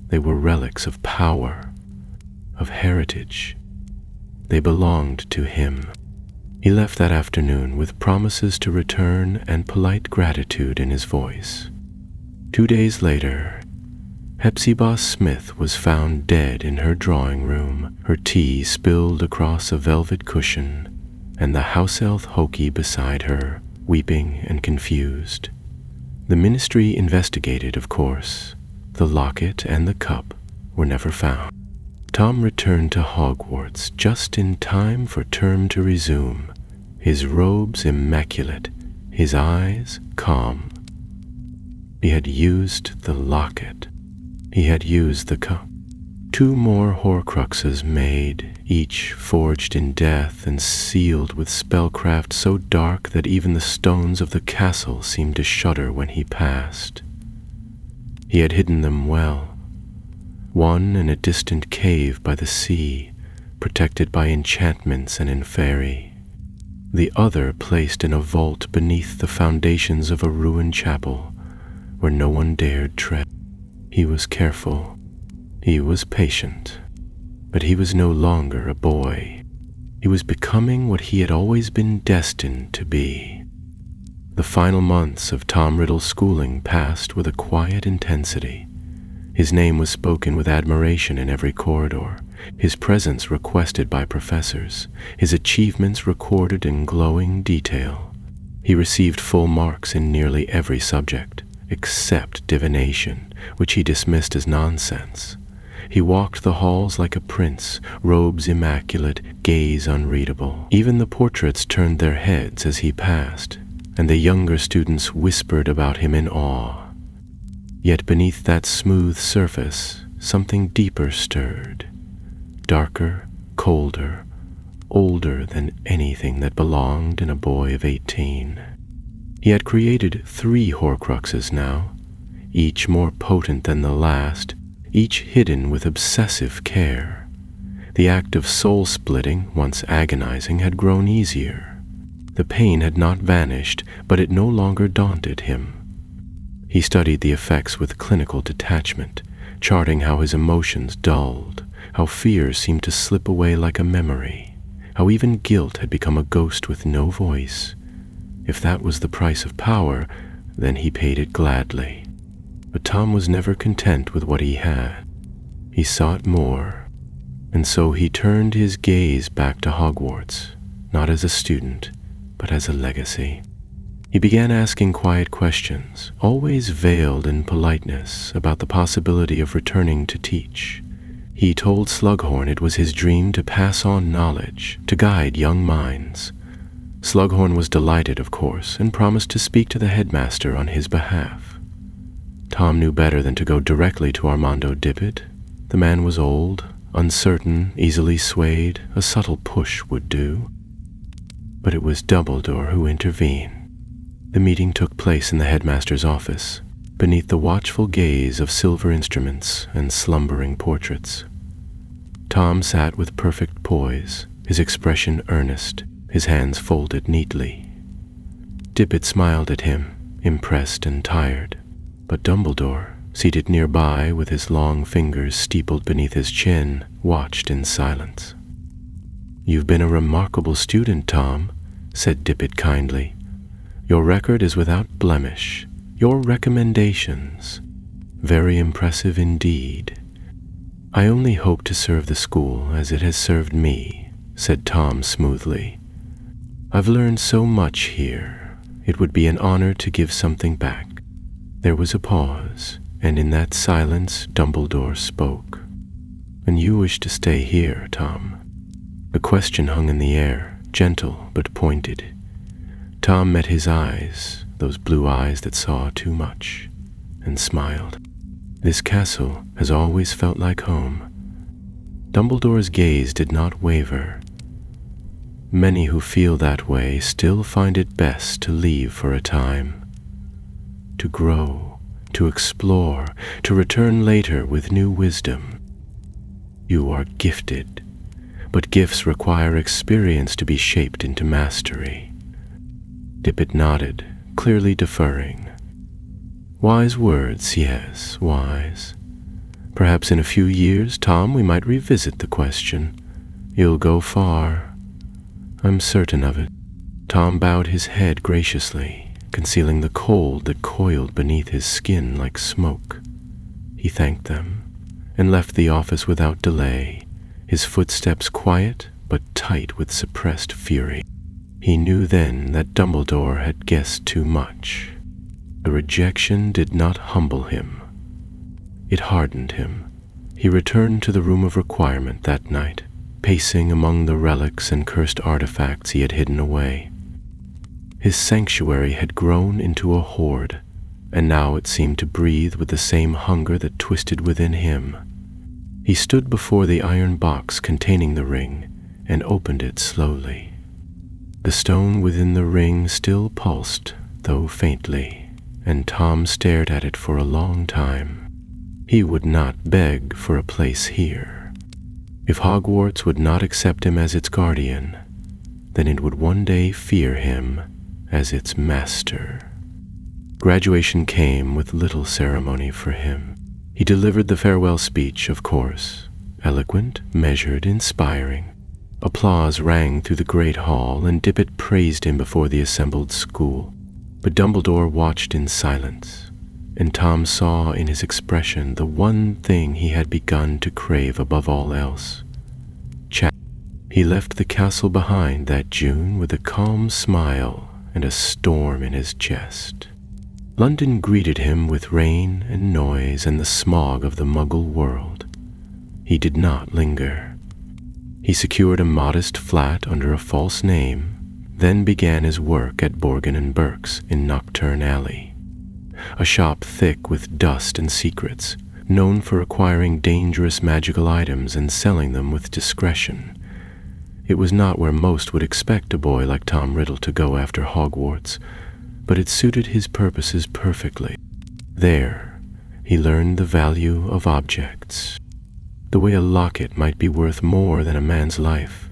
They were relics of power, of heritage. They belonged to him. He left that afternoon with promises to return and polite gratitude in his voice. 2 days later, Hepzibah Smith was found dead in her drawing room, her tea spilled across a velvet cushion, and the house elf Hokey beside her, weeping and confused. The ministry investigated, of course. The locket and the cup were never found. Tom returned to Hogwarts just in time for term to resume, his robes immaculate, his eyes calm. He had used the locket. He had used the cup. 2 more Horcruxes made, each forged in death and sealed with spellcraft so dark that even the stones of the castle seemed to shudder when he passed. He had hidden them well. One in a distant cave by the sea, protected by enchantments and inferi. The other placed in a vault beneath the foundations of a ruined chapel, where no one dared tread. He was careful. He was patient. But he was no longer a boy. He was becoming what he had always been destined to be. The final months of Tom Riddle's schooling passed with a quiet intensity. His name was spoken with admiration in every corridor, his presence requested by professors, his achievements recorded in glowing detail. He received full marks in nearly every subject, except divination, which he dismissed as nonsense. He walked the halls like a prince, robes immaculate, gaze unreadable. Even the portraits turned their heads as he passed, and the younger students whispered about him in awe. Yet beneath that smooth surface, something deeper stirred, darker, colder, older than anything that belonged in a boy of 18. He had created 3 Horcruxes now, each more potent than the last, each hidden with obsessive care. The act of soul-splitting, once agonizing, had grown easier. The pain had not vanished, but it no longer daunted him. He studied the effects with clinical detachment, charting how his emotions dulled, how fear seemed to slip away like a memory, how even guilt had become a ghost with no voice. If that was the price of power, then he paid it gladly. But Tom was never content with what he had. He sought more, and so he turned his gaze back to Hogwarts, not as a student, but as a legacy. He began asking quiet questions, always veiled in politeness, about the possibility of returning to teach. He told Slughorn it was his dream to pass on knowledge, to guide young minds. Slughorn was delighted, of course, and promised to speak to the headmaster on his behalf. Tom knew better than to go directly to Armando Dippet. The man was old, uncertain, easily swayed. A subtle push would do. But it was Dumbledore who intervened. The meeting took place in the headmaster's office, beneath the watchful gaze of silver instruments and slumbering portraits. Tom sat with perfect poise, his expression earnest, his hands folded neatly. Dippet smiled at him, impressed and tired. But Dumbledore, seated nearby with his long fingers steepled beneath his chin, watched in silence. "You've been a remarkable student, Tom," said Dippet kindly. "Your record is without blemish. Your recommendations, very impressive indeed." "I only hope to serve the school as it has served me," said Tom smoothly. "I've learned so much here. It would be an honor to give something back." There was a pause, and in that silence Dumbledore spoke. "And you wish to stay here, Tom?" The question hung in the air, gentle but pointed. Tom met his eyes, those blue eyes that saw too much, and smiled. "This castle has always felt like home." Dumbledore's gaze did not waver. "Many who feel that way still find it best to leave for a time, to grow, to explore, to return later with new wisdom. You are gifted, but gifts require experience to be shaped into mastery." Dippet nodded, clearly deferring. "Wise words, yes, wise. Perhaps in a few years, Tom, we might revisit the question. You'll go far. I'm certain of it." Tom bowed his head graciously, concealing the cold that coiled beneath his skin like smoke. He thanked them and left the office without delay, his footsteps quiet but tight with suppressed fury. He knew then that Dumbledore had guessed too much. The rejection did not humble him. It hardened him. He returned to the room of requirement that night, pacing among the relics and cursed artifacts he had hidden away. His sanctuary had grown into a hoard, and now it seemed to breathe with the same hunger that twisted within him. He stood before the iron box containing the ring and opened it slowly. The stone within the ring still pulsed, though faintly, and Tom stared at it for a long time. He would not beg for a place here. If Hogwarts would not accept him as its guardian, then it would one day fear him as its master. Graduation came with little ceremony for him. He delivered the farewell speech, of course, eloquent, measured, inspiring. Applause rang through the great hall, and Dippet praised him before the assembled school. But Dumbledore watched in silence, and Tom saw in his expression the one thing he had begun to crave above all else: chat. He left the castle behind that June with a calm smile and a storm in his chest. London greeted him with rain and noise and the smog of the Muggle world. He did not linger. He secured a modest flat under a false name, then began his work at Diagon Burke's in Nocturne Alley, a shop thick with dust and secrets, known for acquiring dangerous magical items and selling them with discretion. It was not where most would expect a boy like Tom Riddle to go after Hogwarts, but it suited his purposes perfectly. There, he learned the value of objects, the way a locket might be worth more than a man's life,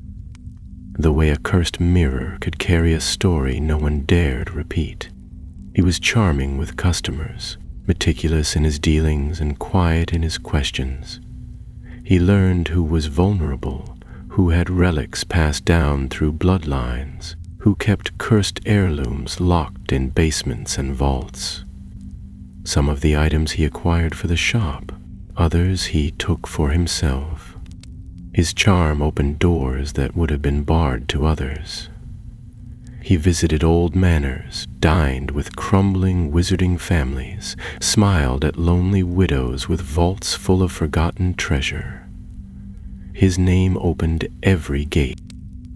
the way a cursed mirror could carry a story no one dared repeat. He was charming with customers, meticulous in his dealings and quiet in his questions. He learned who was vulnerable, who had relics passed down through bloodlines, who kept cursed heirlooms locked in basements and vaults. Some of the items he acquired for the shop, others he took for himself. His charm opened doors that would have been barred to others. He visited old manors, dined with crumbling, wizarding families, smiled at lonely widows with vaults full of forgotten treasure. His name opened every gate,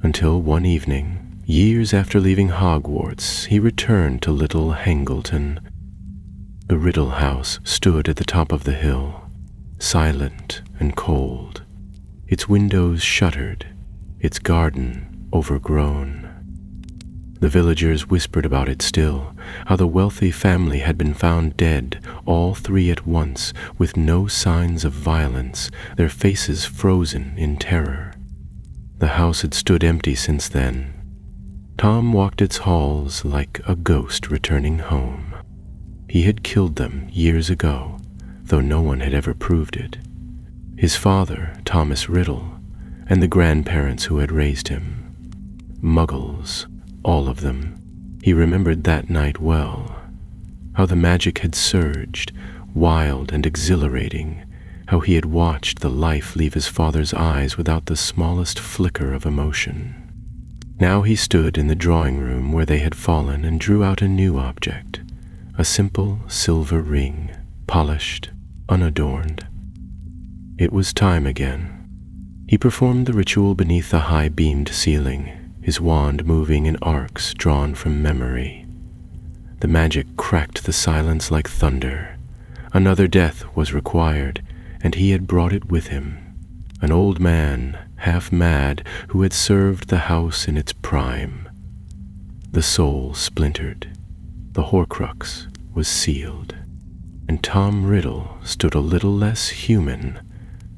until one evening, years after leaving Hogwarts, he returned to Little Hangleton. The Riddle house stood at the top of the hill, silent and cold, its windows shuttered, its garden overgrown. The villagers whispered about it still, how the wealthy family had been found dead, all three at once, with no signs of violence, their faces frozen in terror. The house had stood empty since then. Tom walked its halls like a ghost returning home. He had killed them years ago, though no one had ever proved it. His father, Thomas Riddle, and the grandparents who had raised him. Muggles, all of them. He remembered that night well. How the magic had surged, wild and exhilarating. How he had watched the life leave his father's eyes without the smallest flicker of emotion. Now he stood in the drawing room where they had fallen and drew out a new object, a simple silver ring, polished, unadorned. It was time again. He performed the ritual beneath the high-beamed ceiling, his wand moving in arcs drawn from memory. The magic cracked the silence like thunder. Another death was required, and he had brought it with him. An old man, half mad, who had served the house in its prime. The soul splintered. The Horcrux was sealed. And Tom Riddle stood a little less human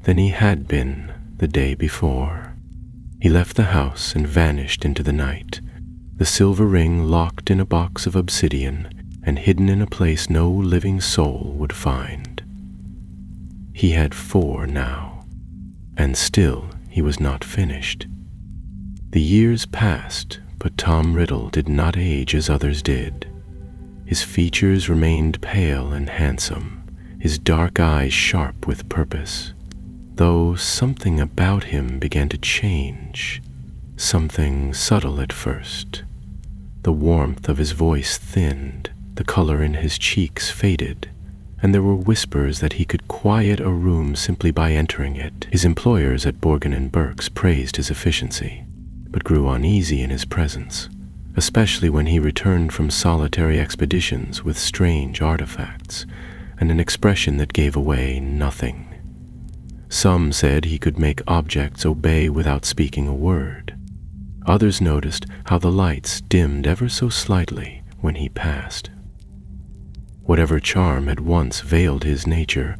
than he had been the day before. He left the house and vanished into the night, the silver ring locked in a box of obsidian and hidden in a place no living soul would find. He had 4 now, and still he was not finished. The years passed, but Tom Riddle did not age as others did. His features remained pale and handsome, his dark eyes sharp with purpose, though something about him began to change, something subtle at first. The warmth of his voice thinned, the color in his cheeks faded, and there were whispers that he could quiet a room simply by entering it. His employers at Diagon Burke's praised his efficiency, but grew uneasy in his presence, especially when he returned from solitary expeditions with strange artifacts and an expression that gave away nothing. Some said he could make objects obey without speaking a word. Others noticed how the lights dimmed ever so slightly when he passed. Whatever charm had once veiled his nature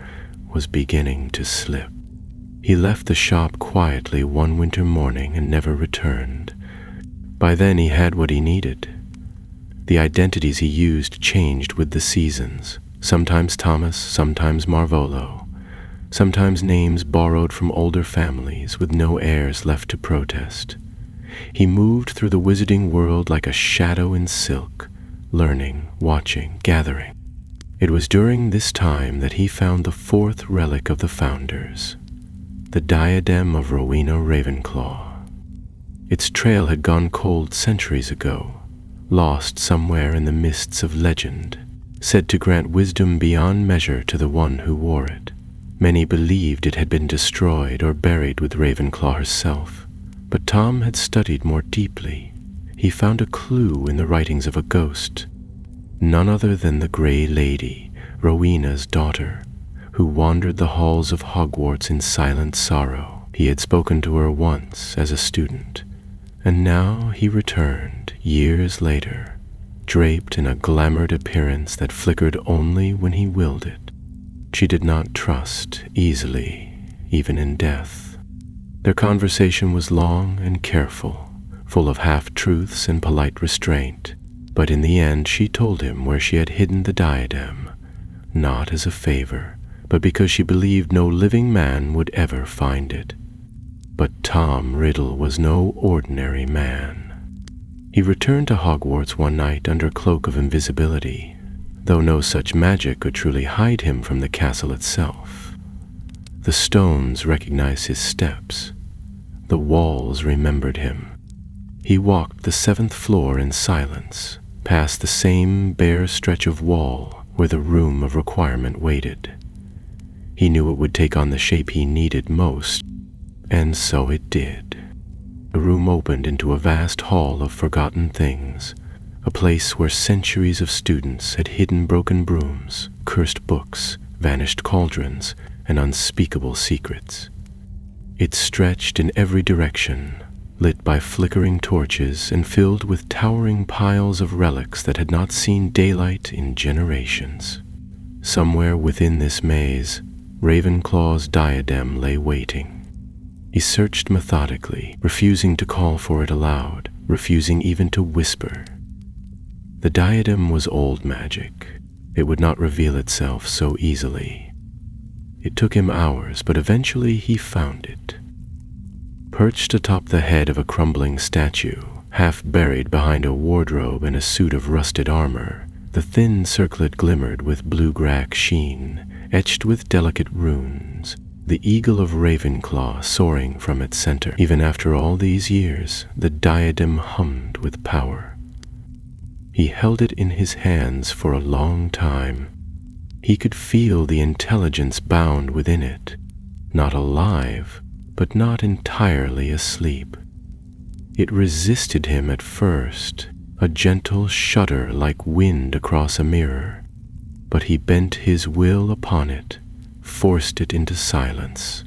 was beginning to slip. He left the shop quietly one winter morning and never returned. By then he had what he needed. The identities he used changed with the seasons, sometimes Thomas, sometimes Marvolo, sometimes names borrowed from older families with no heirs left to protest. He moved through the wizarding world like a shadow in silk, learning, watching, gathering. It was during this time that he found the 4th relic of the Founders, the diadem of Rowena Ravenclaw. Its trail had gone cold centuries ago, lost somewhere in the mists of legend, said to grant wisdom beyond measure to the one who wore it. Many believed it had been destroyed or buried with Ravenclaw herself, but Tom had studied more deeply. He found a clue in the writings of a ghost, none other than the Grey Lady, Rowena's daughter, who wandered the halls of Hogwarts in silent sorrow. He had spoken to her once as a student, and now he returned, years later, draped in a glamoured appearance that flickered only when he willed it. She did not trust easily, even in death. Their conversation was long and careful, full of half-truths and polite restraint, but in the end she told him where she had hidden the diadem, not as a favor, but because she believed no living man would ever find it. But Tom Riddle was no ordinary man. He returned to Hogwarts one night under cloak of invisibility, though no such magic could truly hide him from the castle itself. The stones recognized his steps. The walls remembered him. He walked the 7th floor in silence, past the same bare stretch of wall where the room of requirement waited. He knew it would take on the shape he needed most, and so it did. The room opened into a vast hall of forgotten things, a place where centuries of students had hidden broken brooms, cursed books, vanished cauldrons, and unspeakable secrets. It stretched in every direction, lit by flickering torches and filled with towering piles of relics that had not seen daylight in generations. Somewhere within this maze, Ravenclaw's diadem lay waiting. He searched methodically, refusing to call for it aloud, refusing even to whisper. The diadem was old magic. It would not reveal itself so easily. It took him hours, but eventually he found it. Perched atop the head of a crumbling statue, half buried behind a wardrobe and a suit of rusted armor, the thin circlet glimmered with blue-grack sheen, etched with delicate runes, the eagle of Ravenclaw soaring from its center. Even after all these years, the diadem hummed with power. He held it in his hands for a long time. He could feel the intelligence bound within it, not alive, but not entirely asleep. It resisted him at first, a gentle shudder like wind across a mirror, but he bent his will upon it, forced it into silence.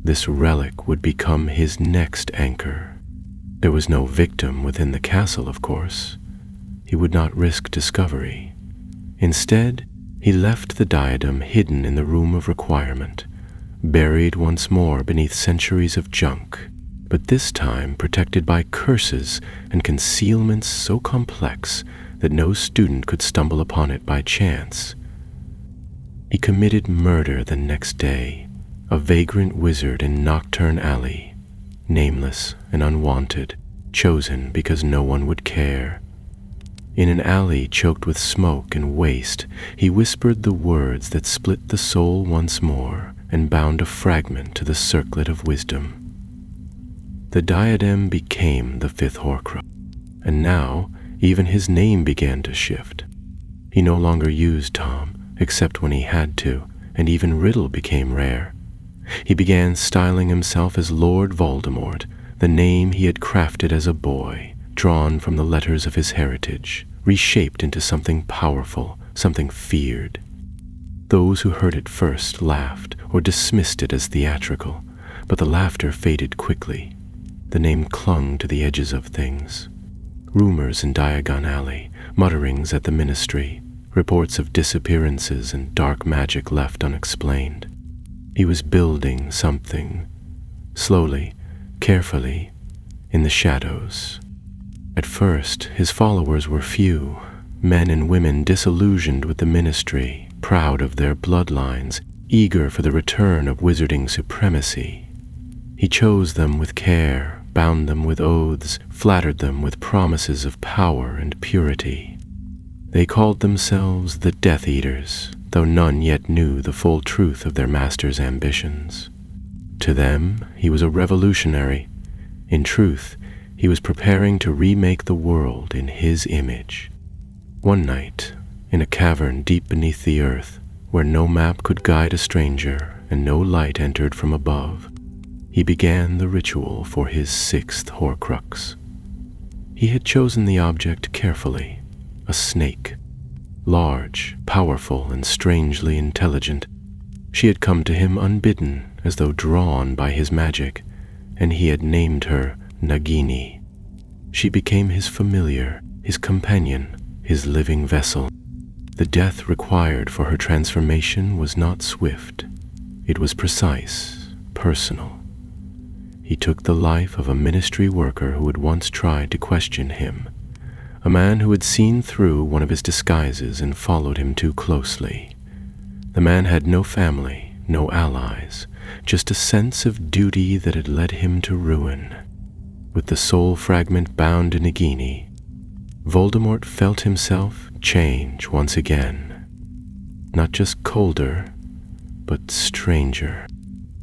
This relic would become his next anchor. There was no victim within the castle, of course. He would not risk discovery. Instead, he left the diadem hidden in the room of requirement, buried once more beneath centuries of junk, but this time protected by curses and concealments so complex that no student could stumble upon it by chance. He committed murder the next day, a vagrant wizard in Nocturne Alley, nameless and unwanted, chosen because no one would care. In an alley choked with smoke and waste, he whispered the words that split the soul once more and bound a fragment to the circlet of wisdom. The diadem became the 5th Horcrux, and now even his name began to shift. He no longer used Tom, except when he had to, and even Riddle became rare. He began styling himself as Lord Voldemort, the name he had crafted as a boy, drawn from the letters of his heritage, reshaped into something powerful, something feared. Those who heard it first laughed or dismissed it as theatrical, but the laughter faded quickly. The name clung to the edges of things. Rumors in Diagon Alley, mutterings at the ministry, reports of disappearances and dark magic left unexplained. He was building something, slowly, carefully, in the shadows. At first, his followers were few, men and women disillusioned with the ministry, proud of their bloodlines, eager for the return of wizarding supremacy. He chose them with care, bound them with oaths, flattered them with promises of power and purity. They called themselves the Death Eaters, though none yet knew the full truth of their master's ambitions. To them, he was a revolutionary. In truth, he was preparing to remake the world in his image. One night, in a cavern deep beneath the earth, where no map could guide a stranger and no light entered from above, he began the ritual for his 6th Horcrux. He had chosen the object carefully, a snake, large, powerful, and strangely intelligent. She had come to him unbidden, as though drawn by his magic, and he had named her Nagini. She became his familiar, his companion, his living vessel. The death required for her transformation was not swift. It was precise, personal. He took the life of a ministry worker who had once tried to question him, a man who had seen through one of his disguises and followed him too closely. The man had no family, no allies, just a sense of duty that had led him to ruin. With the soul fragment bound in Nagini, Voldemort felt himself change once again. Not just colder, but stranger.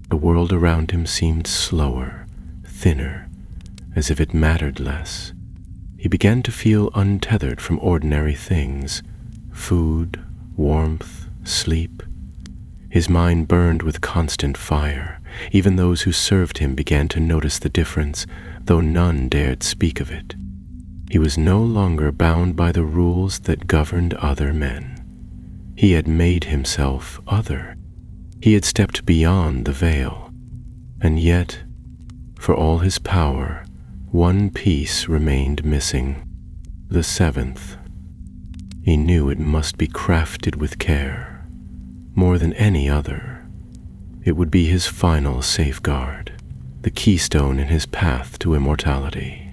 The world around him seemed slower, thinner, as if it mattered less. He began to feel untethered from ordinary things, food, warmth, sleep. His mind burned with constant fire. Even those who served him began to notice the difference, though none dared speak of it. He was no longer bound by the rules that governed other men. He had made himself other. He had stepped beyond the veil. And yet, for all his power, one piece remained missing, the 7th. He knew it must be crafted with care, more than any other. It would be his final safeguard, the keystone in his path to immortality,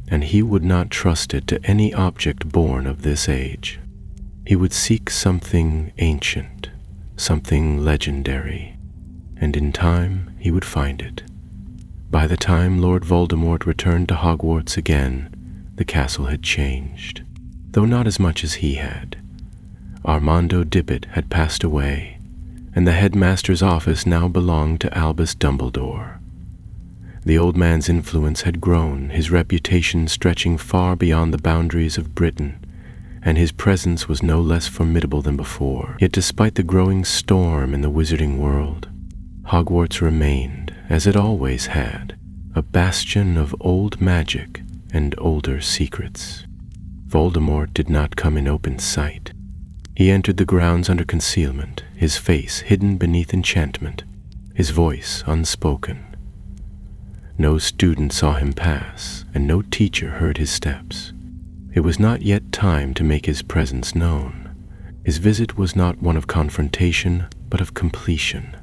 and he would not trust it to any object born of this age. He would seek something ancient, something legendary, and in time he would find it. By the time Lord Voldemort returned to Hogwarts again, the castle had changed, though not as much as he had. Armando Dippet had passed away, and the headmaster's office now belonged to Albus Dumbledore. The old man's influence had grown, his reputation stretching far beyond the boundaries of Britain, and his presence was no less formidable than before. Yet despite the growing storm in the wizarding world, Hogwarts remained, as it always had, a bastion of old magic and older secrets. Voldemort did not come in open sight. He entered the grounds under concealment, his face hidden beneath enchantment, his voice unspoken. No student saw him pass, and no teacher heard his steps. It was not yet time to make his presence known. His visit was not one of confrontation, but of completion.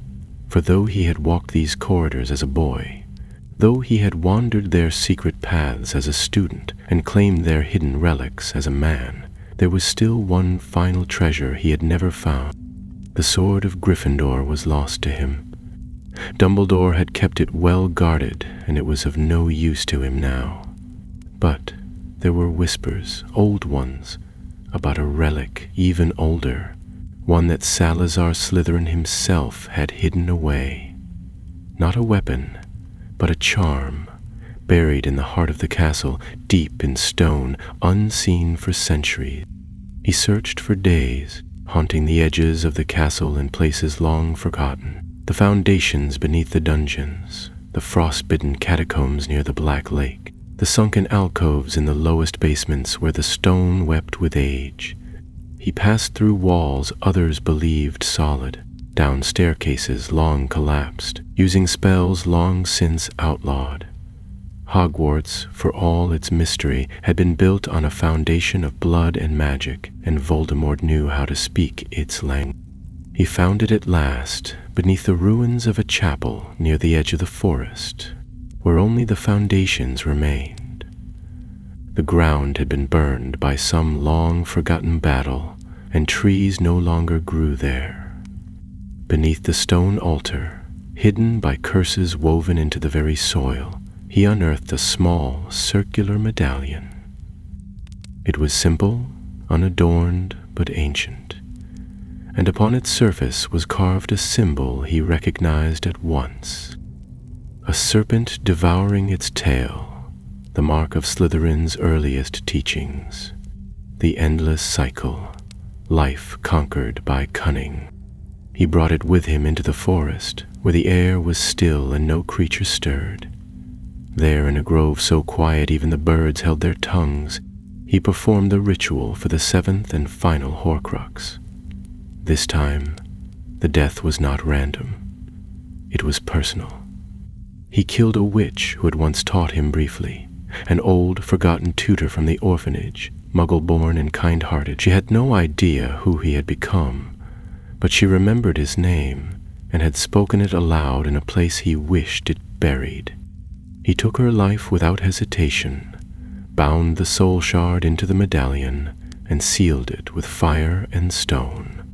For though he had walked these corridors as a boy, though he had wandered their secret paths as a student and claimed their hidden relics as a man, there was still one final treasure he had never found. The sword of Gryffindor was lost to him. Dumbledore had kept it well guarded, and it was of no use to him now. But there were whispers, old ones, about a relic even older, one that Salazar Slytherin himself had hidden away. Not a weapon, but a charm, buried in the heart of the castle, deep in stone, unseen for centuries. He searched for days, haunting the edges of the castle in places long forgotten, the foundations beneath the dungeons, the frost-bitten catacombs near the Black Lake, the sunken alcoves in the lowest basements where the stone wept with age. He passed through walls others believed solid, down staircases long collapsed, using spells long since outlawed. Hogwarts, for all its mystery, had been built on a foundation of blood and magic, and Voldemort knew how to speak its language. He found it at last, beneath the ruins of a chapel near the edge of the forest, where only the foundations remained. The ground had been burned by some long-forgotten battle, and trees no longer grew there. Beneath the stone altar, hidden by curses woven into the very soil, he unearthed a small, circular medallion. It was simple, unadorned, but ancient, and upon its surface was carved a symbol he recognized at once. A serpent devouring its tail, the mark of Slytherin's earliest teachings. The endless cycle, life conquered by cunning. He brought it with him into the forest, where the air was still and no creature stirred. There, in a grove so quiet even the birds held their tongues, he performed the ritual for the seventh and final Horcrux. This time, the death was not random. It was personal. He killed a witch who had once taught him briefly, an old, forgotten tutor from the orphanage, muggle-born and kind-hearted. She had no idea who he had become, but she remembered his name and had spoken it aloud in a place he wished it buried. He took her life without hesitation, bound the soul shard into the medallion, and sealed it with fire and stone.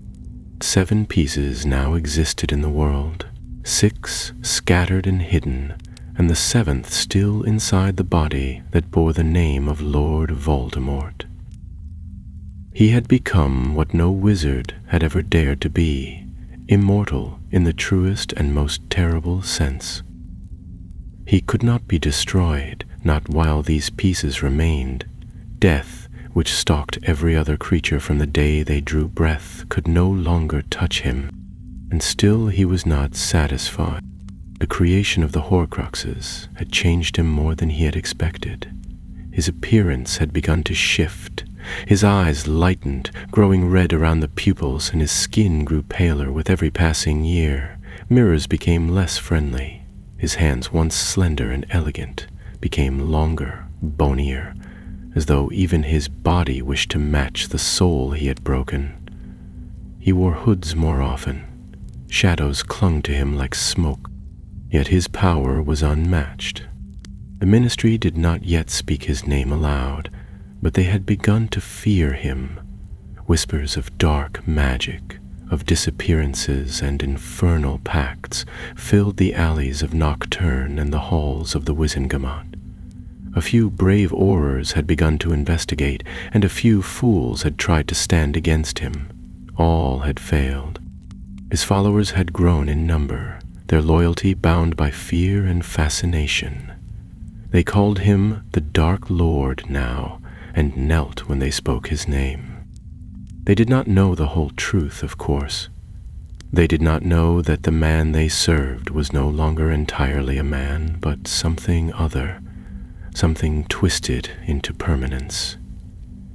7 pieces now existed in the world, 6 scattered and hidden, and the 7th still inside the body that bore the name of Lord Voldemort. He had become what no wizard had ever dared to be, immortal in the truest and most terrible sense. He could not be destroyed, not while these pieces remained. Death, which stalked every other creature from the day they drew breath, could no longer touch him, and still he was not satisfied. The creation of the Horcruxes had changed him more than he had expected. His appearance had begun to shift. His eyes lightened, growing red around the pupils, and his skin grew paler with every passing year. Mirrors became less friendly. His hands, once slender and elegant, became longer, bonier, as though even his body wished to match the soul he had broken. He wore hoods more often. Shadows clung to him like smoke, yet his power was unmatched. The ministry did not yet speak his name aloud, but they had begun to fear him. Whispers of dark magic, of disappearances and infernal pacts filled the alleys of Nocturne and the halls of the Wizengamot. A few brave Aurors had begun to investigate, and a few fools had tried to stand against him. All had failed. His followers had grown in number, their loyalty bound by fear and fascination. They called him the Dark Lord now, and knelt when they spoke his name. They did not know the whole truth, of course. They did not know that the man they served was no longer entirely a man, but something other, something twisted into permanence.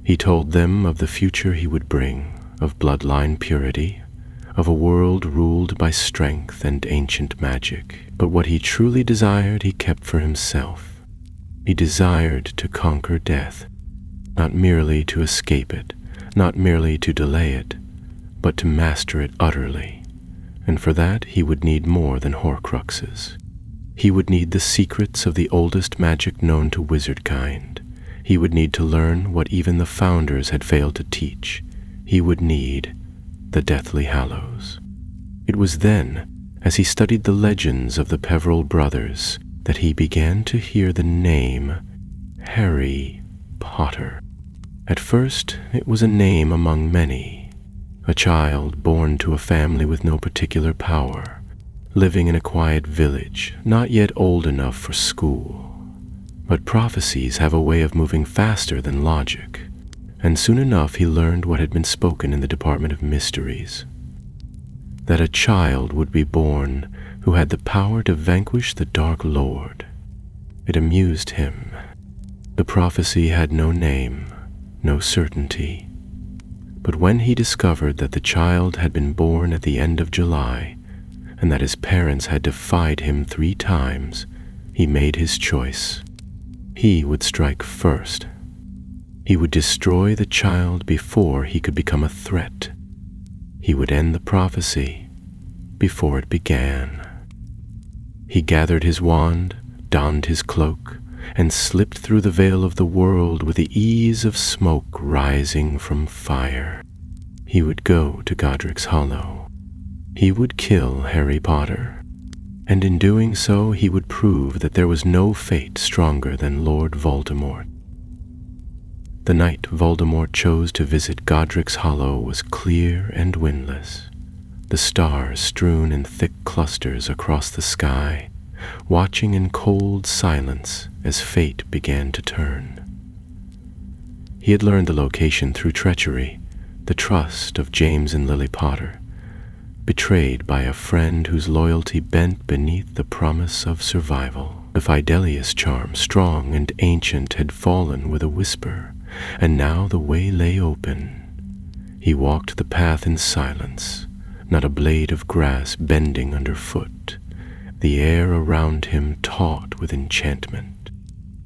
He told them of the future he would bring, of bloodline purity, of a world ruled by strength and ancient magic. But what he truly desired he kept for himself. He desired to conquer death, not merely to escape it, not merely to delay it, but to master it utterly. And for that he would need more than Horcruxes. He would need the secrets of the oldest magic known to wizardkind. He would need to learn what even the founders had failed to teach. He would need the Deathly Hallows. It was then, as he studied the legends of the Peverell brothers, that he began to hear the name Harry Potter. At first, it was a name among many, a child born to a family with no particular power, living in a quiet village, not yet old enough for school. But prophecies have a way of moving faster than logic, and soon enough he learned what had been spoken in the Department of Mysteries, that a child would be born who had the power to vanquish the Dark Lord. It amused him. The prophecy had no name, no certainty. But when he discovered that the child had been born at the end of July, and that his parents had defied him 3 times, he made his choice. He would strike first. He would destroy the child before he could become a threat. He would end the prophecy before it began. He gathered his wand, donned his cloak, and slipped through the veil of the world with the ease of smoke rising from fire. He would go to Godric's Hollow. He would kill Harry Potter, and in doing so he would prove that there was no fate stronger than Lord Voldemort. The night Voldemort chose to visit Godric's Hollow was clear and windless, the stars strewn in thick clusters across the sky, watching in cold silence as fate began to turn. He had learned the location through treachery, the trust of James and Lily Potter, betrayed by a friend whose loyalty bent beneath the promise of survival. The Fidelius charm, strong and ancient, had fallen with a whisper, and now the way lay open. He walked the path in silence, not a blade of grass bending underfoot, the air around him taut with enchantment.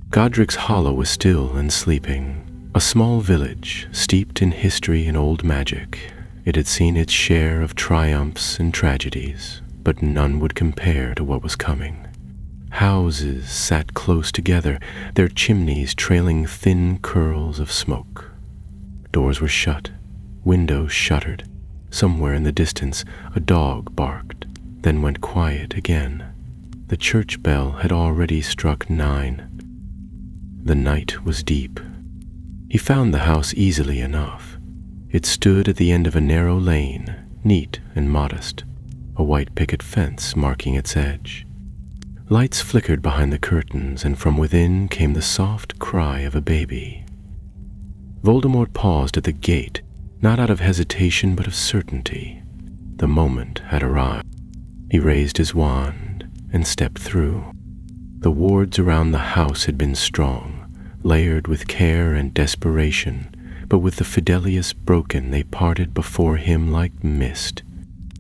Godric's Hollow was still and sleeping, a small village steeped in history and old magic. It had seen its share of triumphs and tragedies, but none would compare to what was coming. Houses sat close together, their chimneys trailing thin curls of smoke. Doors were shut, windows shuttered. Somewhere in the distance, a dog barked, then went quiet again. The church bell had already struck 9. The night was deep. He found the house easily enough. It stood at the end of a narrow lane, neat and modest, a white picket fence marking its edge. Lights flickered behind the curtains, and from within came the soft cry of a baby. Voldemort paused at the gate, not out of hesitation but of certainty. The moment had arrived. He raised his wand and stepped through. The wards around the house had been strong, layered with care and desperation, but with the Fidelius broken, they parted before him like mist.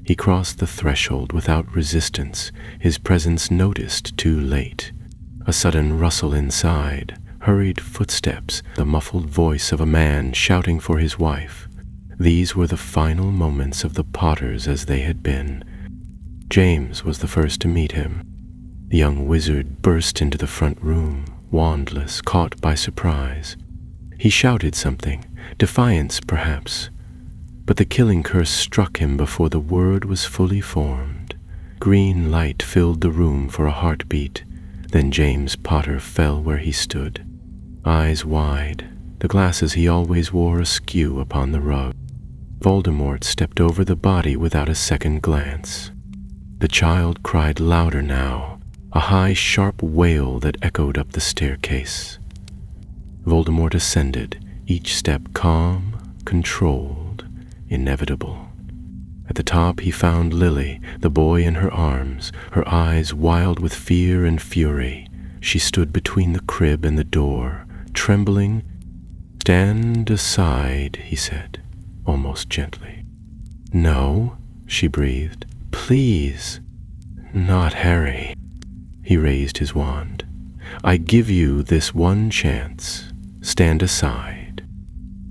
He crossed the threshold without resistance, his presence noticed too late. A sudden rustle inside, hurried footsteps, the muffled voice of a man shouting for his wife. These were the final moments of the Potters as they had been. James was the first to meet him. The young wizard burst into the front room, wandless, caught by surprise. He shouted something, defiance perhaps, but the killing curse struck him before the word was fully formed. Green light filled the room for a heartbeat. Then James Potter fell where he stood, eyes wide, the glasses he always wore askew upon the rug. Voldemort stepped over the body without a second glance. The child cried louder now, a high, sharp wail that echoed up the staircase. Voldemort ascended, each step calm, controlled, inevitable. At the top he found Lily, the boy in her arms, her eyes wild with fear and fury. She stood between the crib and the door, trembling. "Stand aside," he said, almost gently. "No," she breathed. "Please." "Not Harry." He raised his wand. "I give you this one chance. Stand aside."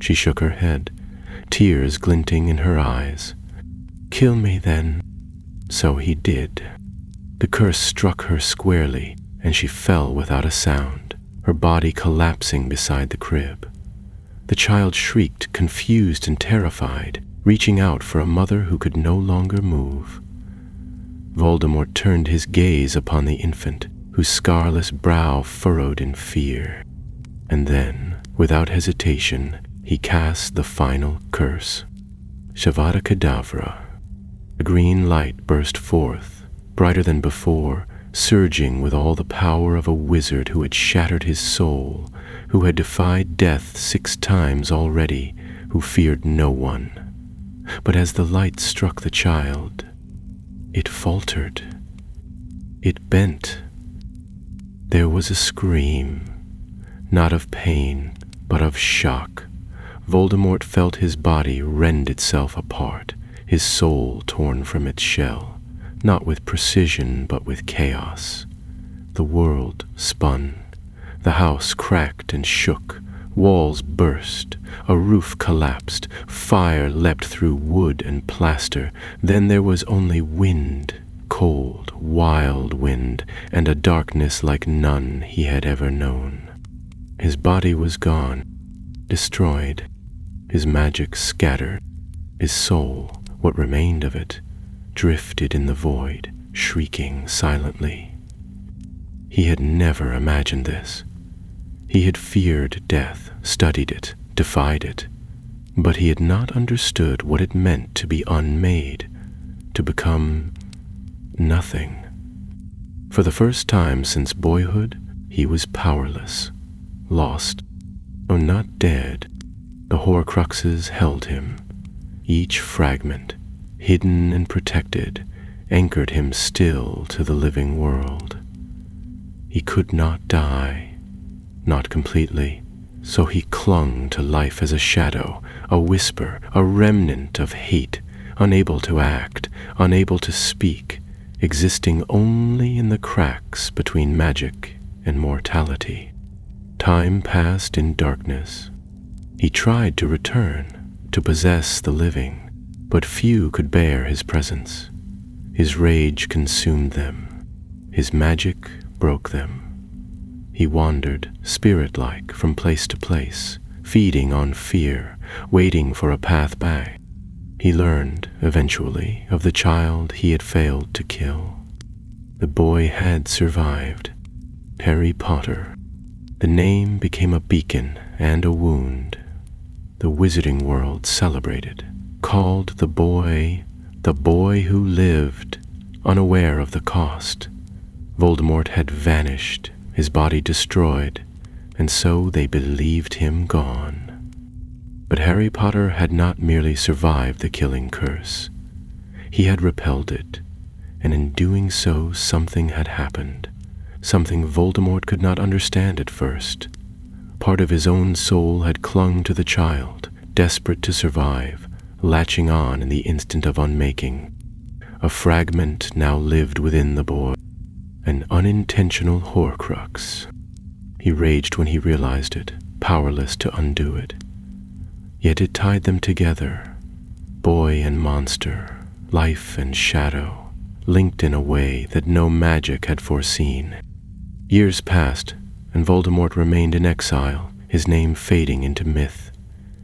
She shook her head, tears glinting in her eyes. "Kill me, then." So he did. The curse struck her squarely, and she fell without a sound, her body collapsing beside the crib. The child shrieked, confused and terrified, reaching out for a mother who could no longer move. Voldemort turned his gaze upon the infant, whose scarless brow furrowed in fear. And then, without hesitation, he cast the final curse. Shavada Kedavra. A green light burst forth, brighter than before, surging with all the power of a wizard who had shattered his soul, who had defied death 6 times already, who feared no one. But as the light struck the child, it faltered. It bent. There was a scream, not of pain, but of shock. Voldemort felt his body rend itself apart, his soul torn from its shell, not with precision but with chaos. The world spun. The house cracked and shook. Walls burst. A roof collapsed. Fire leapt through wood and plaster. Then there was only wind, cold, wild wind, and a darkness like none he had ever known. His body was gone, destroyed, his magic scattered. His soul, what remained of it, drifted in the void, shrieking silently. He had never imagined this. He had feared death, studied it, defied it, but he had not understood what it meant to be unmade, to become nothing. For the first time since boyhood, he was powerless, lost, though not dead. The Horcruxes held him, Each fragment, hidden and protected, anchored him still to the living world. He could not die, not completely, so he clung to life as a shadow, a whisper, a remnant of hate, unable to act, unable to speak, existing only in the cracks between magic and mortality. Time passed in darkness. He tried to return, to possess the living, but few could bear his presence. His rage consumed them. His magic broke them. He wandered, spirit-like, from place to place, feeding on fear, waiting for a path back. He learned, eventually, of the child he had failed to kill. The boy had survived. Harry Potter. The name became a beacon and a wound. The wizarding world celebrated, called the boy who lived, unaware of the cost. Voldemort had vanished, his body destroyed, and so they believed him gone. But Harry Potter had not merely survived the killing curse. He had repelled it, and in doing so something had happened, something Voldemort could not understand at first. Part of his own soul had clung to the child, desperate to survive, latching on in the instant of unmaking. A fragment now lived within the boy, an unintentional Horcrux. He raged when he realized it, powerless to undo it. Yet it tied them together, boy and monster, life and shadow, linked in a way that no magic had foreseen. Years passed, and Voldemort remained in exile, his name fading into myth,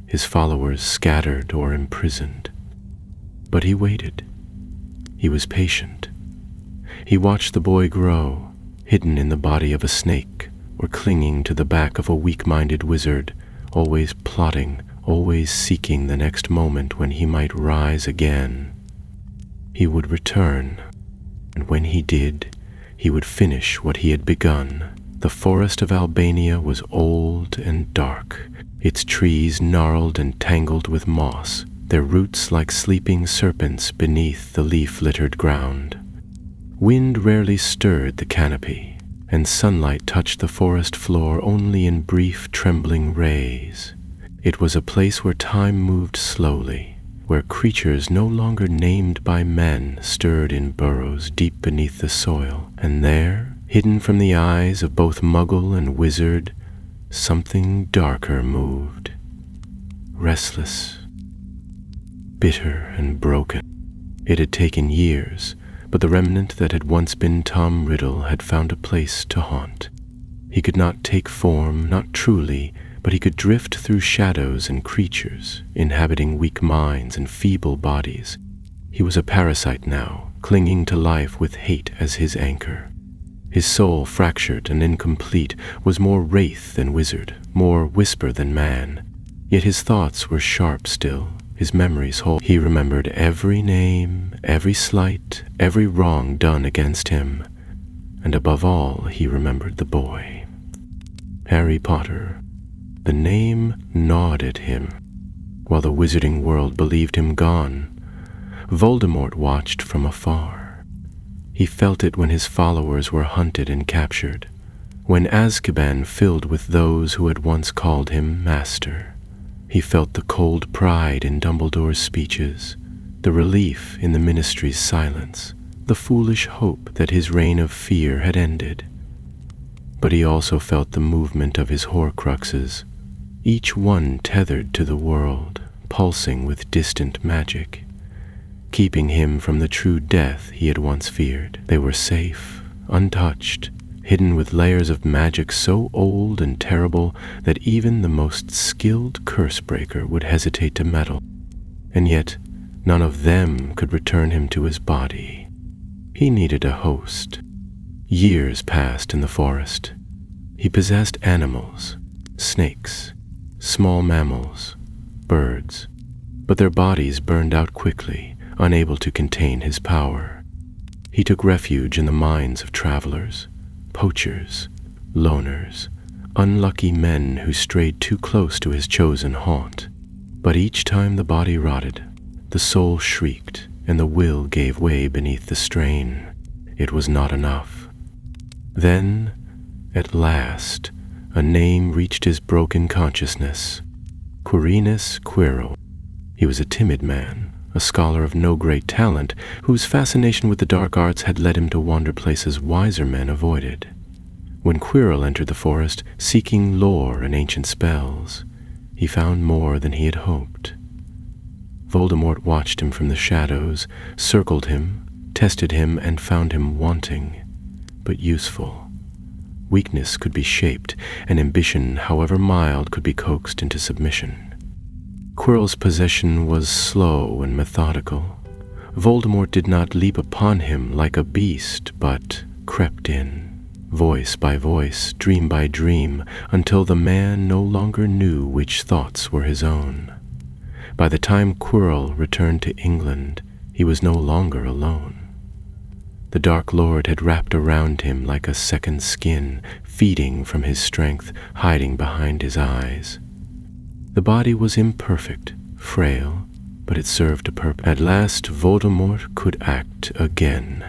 his followers scattered or imprisoned. But he waited. He was patient. He watched the boy grow, hidden in the body of a snake, or clinging to the back of a weak-minded wizard, always plotting, always seeking the next moment when he might rise again. He would return, and when he did, he would finish what he had begun. The forest of Albania was old and dark, its trees gnarled and tangled with moss, their roots like sleeping serpents beneath the leaf-littered ground. Wind rarely stirred the canopy, and sunlight touched the forest floor only in brief, trembling rays. It was a place where time moved slowly, where creatures no longer named by men stirred in burrows deep beneath the soil, and there, hidden from the eyes of both Muggle and wizard, something darker moved. Restless, bitter and broken. It had taken years, but the remnant that had once been Tom Riddle had found a place to haunt. He could not take form, not truly, but he could drift through shadows and creatures, inhabiting weak minds and feeble bodies. He was a parasite now, clinging to life with hate as his anchor. His soul, fractured and incomplete, was more wraith than wizard, more whisper than man. Yet his thoughts were sharp still, his memories whole. He remembered every name, every slight, every wrong done against him, and above all he remembered the boy. Harry Potter. The name gnawed at him. While the wizarding world believed him gone, Voldemort watched from afar. He felt it when his followers were hunted and captured, when Azkaban filled with those who had once called him master. He felt the cold pride in Dumbledore's speeches, the relief in the Ministry's silence, the foolish hope that his reign of fear had ended. But he also felt the movement of his Horcruxes, each one tethered to the world, pulsing with distant magic, keeping him from the true death he had once feared. They were safe, untouched, hidden with layers of magic so old and terrible that even the most skilled curse-breaker would hesitate to meddle. And yet, none of them could return him to his body. He needed a host. Years passed in the forest. He possessed animals, snakes, small mammals, birds, but their bodies burned out quickly, unable to contain his power. He took refuge in the minds of travelers, poachers, loners, unlucky men who strayed too close to his chosen haunt. But each time the body rotted, The soul shrieked, and the will gave way beneath the strain. It was not enough. Then, at last, a name reached his broken consciousness. Quirinus Quirrell. He was a timid man, a scholar of no great talent, whose fascination with the dark arts had led him to wander places wiser men avoided. When Quirrell entered the forest, seeking lore and ancient spells, he found more than he had hoped. Voldemort watched him from the shadows, circled him, tested him, and found him wanting, but useful. Weakness could be shaped, and ambition, however mild, could be coaxed into submission. Quirrell's possession was slow and methodical. Voldemort did not leap upon him like a beast, but crept in, voice by voice, dream by dream, until the man no longer knew which thoughts were his own. By the time Quirrell returned to England, he was no longer alone. The Dark Lord had wrapped around him like a second skin, feeding from his strength, hiding behind his eyes. The body was imperfect, frail, but it served a purpose. At last, Voldemort could act again.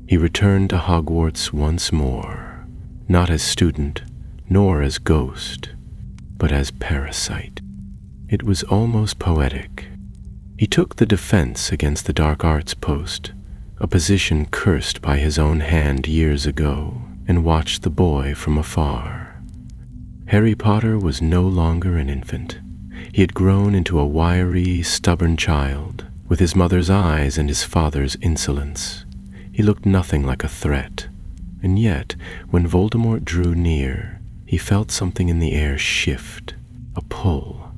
He returned to Hogwarts once more, not as student, nor as ghost, but as parasite. It was almost poetic. He took the defense against the dark arts post, a position cursed by his own hand years ago, and watched the boy from afar. Harry Potter was no longer an infant. He had grown into a wiry, stubborn child, with his mother's eyes and his father's insolence. He looked nothing like a threat, and yet, when Voldemort drew near, he felt something in the air shift, a pull,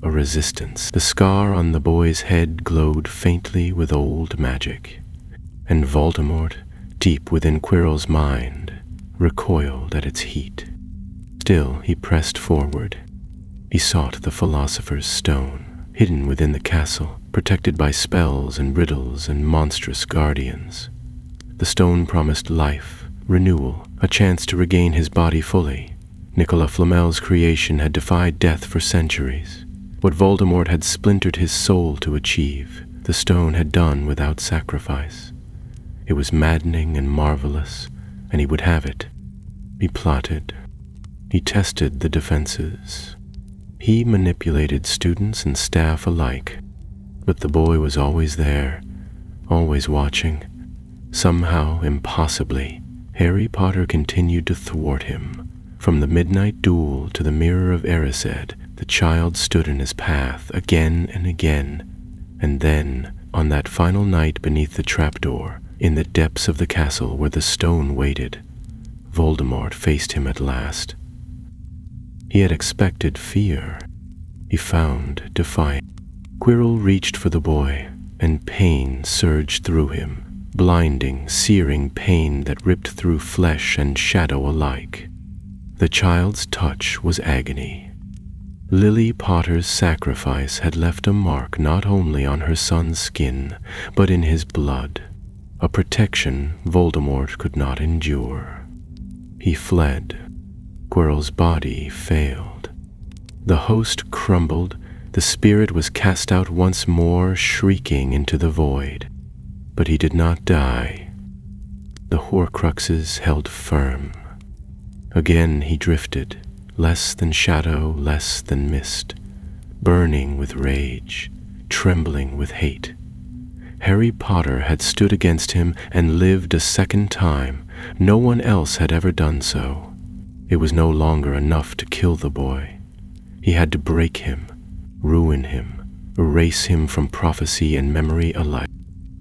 a resistance. The scar on the boy's head glowed faintly with old magic, and Voldemort, deep within Quirrell's mind, recoiled at its heat. Still, he pressed forward. He sought the Philosopher's Stone, hidden within the castle, protected by spells and riddles and monstrous guardians. The stone promised life, renewal, a chance to regain his body fully. Nicolas Flamel's creation had defied death for centuries. What Voldemort had splintered his soul to achieve, the stone had done without sacrifice. It was maddening and marvelous, and he would have it. He plotted. He tested the defenses. He manipulated students and staff alike. But the boy was always there, always watching. Somehow, impossibly, Harry Potter continued to thwart him. From the midnight duel to the Mirror of Erised, the child stood in his path again and again. And then, on that final night beneath the trapdoor, in the depths of the castle where the stone waited, Voldemort faced him at last. He had expected fear. He found defiance. Quirrell reached for the boy, and pain surged through him, blinding, searing pain that ripped through flesh and shadow alike. The child's touch was agony. Lily Potter's sacrifice had left a mark not only on her son's skin, but in his blood, a protection Voldemort could not endure. He fled. Quirrell's body failed. The host crumbled. The spirit was cast out once more, shrieking into the void. But he did not die. The Horcruxes held firm. Again he drifted, less than shadow, less than mist, burning with rage, trembling with hate. Harry Potter had stood against him and lived a second time. No one else had ever done so. It was no longer enough to kill the boy. He had to break him, ruin him, erase him from prophecy and memory alike.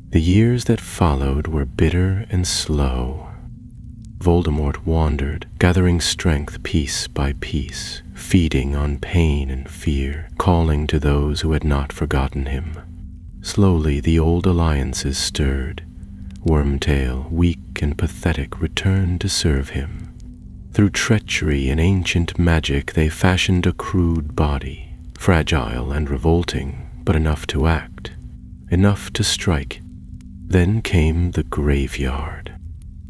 The years that followed were bitter and slow. Voldemort wandered, gathering strength piece by piece, feeding on pain and fear, calling to those who had not forgotten him. Slowly the old alliances stirred. Wormtail, weak and pathetic, returned to serve him. Through treachery and ancient magic they fashioned a crude body, fragile and revolting, but enough to act, enough to strike. Then came the graveyard.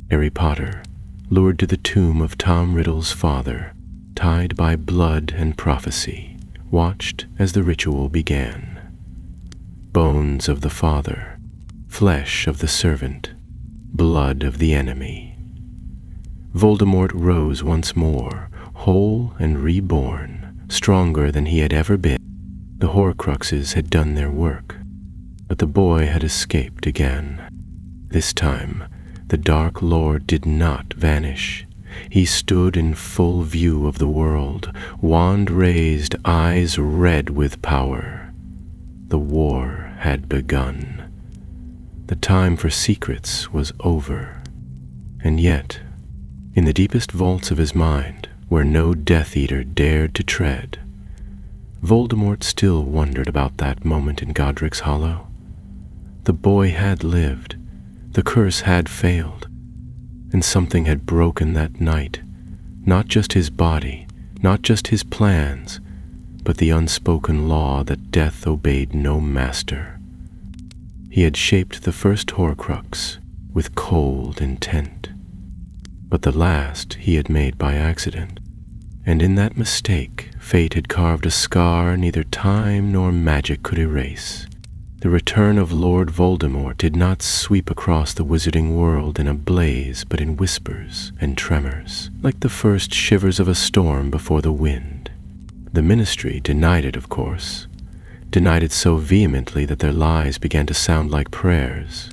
Harry Potter, lured to the tomb of Tom Riddle's father, tied by blood and prophecy, watched as the ritual began. bones of the father, flesh of the servant, blood of the enemy. Voldemort rose once more, whole and reborn, stronger than he had ever been. The Horcruxes had done their work, but the boy had escaped again. This time, the Dark Lord did not vanish. He stood in full view of the world, wand raised, eyes red with power. The war had begun. The time for secrets was over. And yet, in the deepest vaults of his mind, where no Death Eater dared to tread, Voldemort still wondered about that moment in Godric's Hollow. The boy had lived. The curse had failed. And something had broken that night. Not just his body, not just his plans, but the unspoken law that death obeyed no master. He had shaped the first Horcrux with cold intent, but the last he had made by accident. And in that mistake, fate had carved a scar neither time nor magic could erase. The return of Lord Voldemort did not sweep across the wizarding world in a blaze, but in whispers and tremors, like the first shivers of a storm before the wind. The Ministry denied it, of course, denied it so vehemently that their lies began to sound like prayers.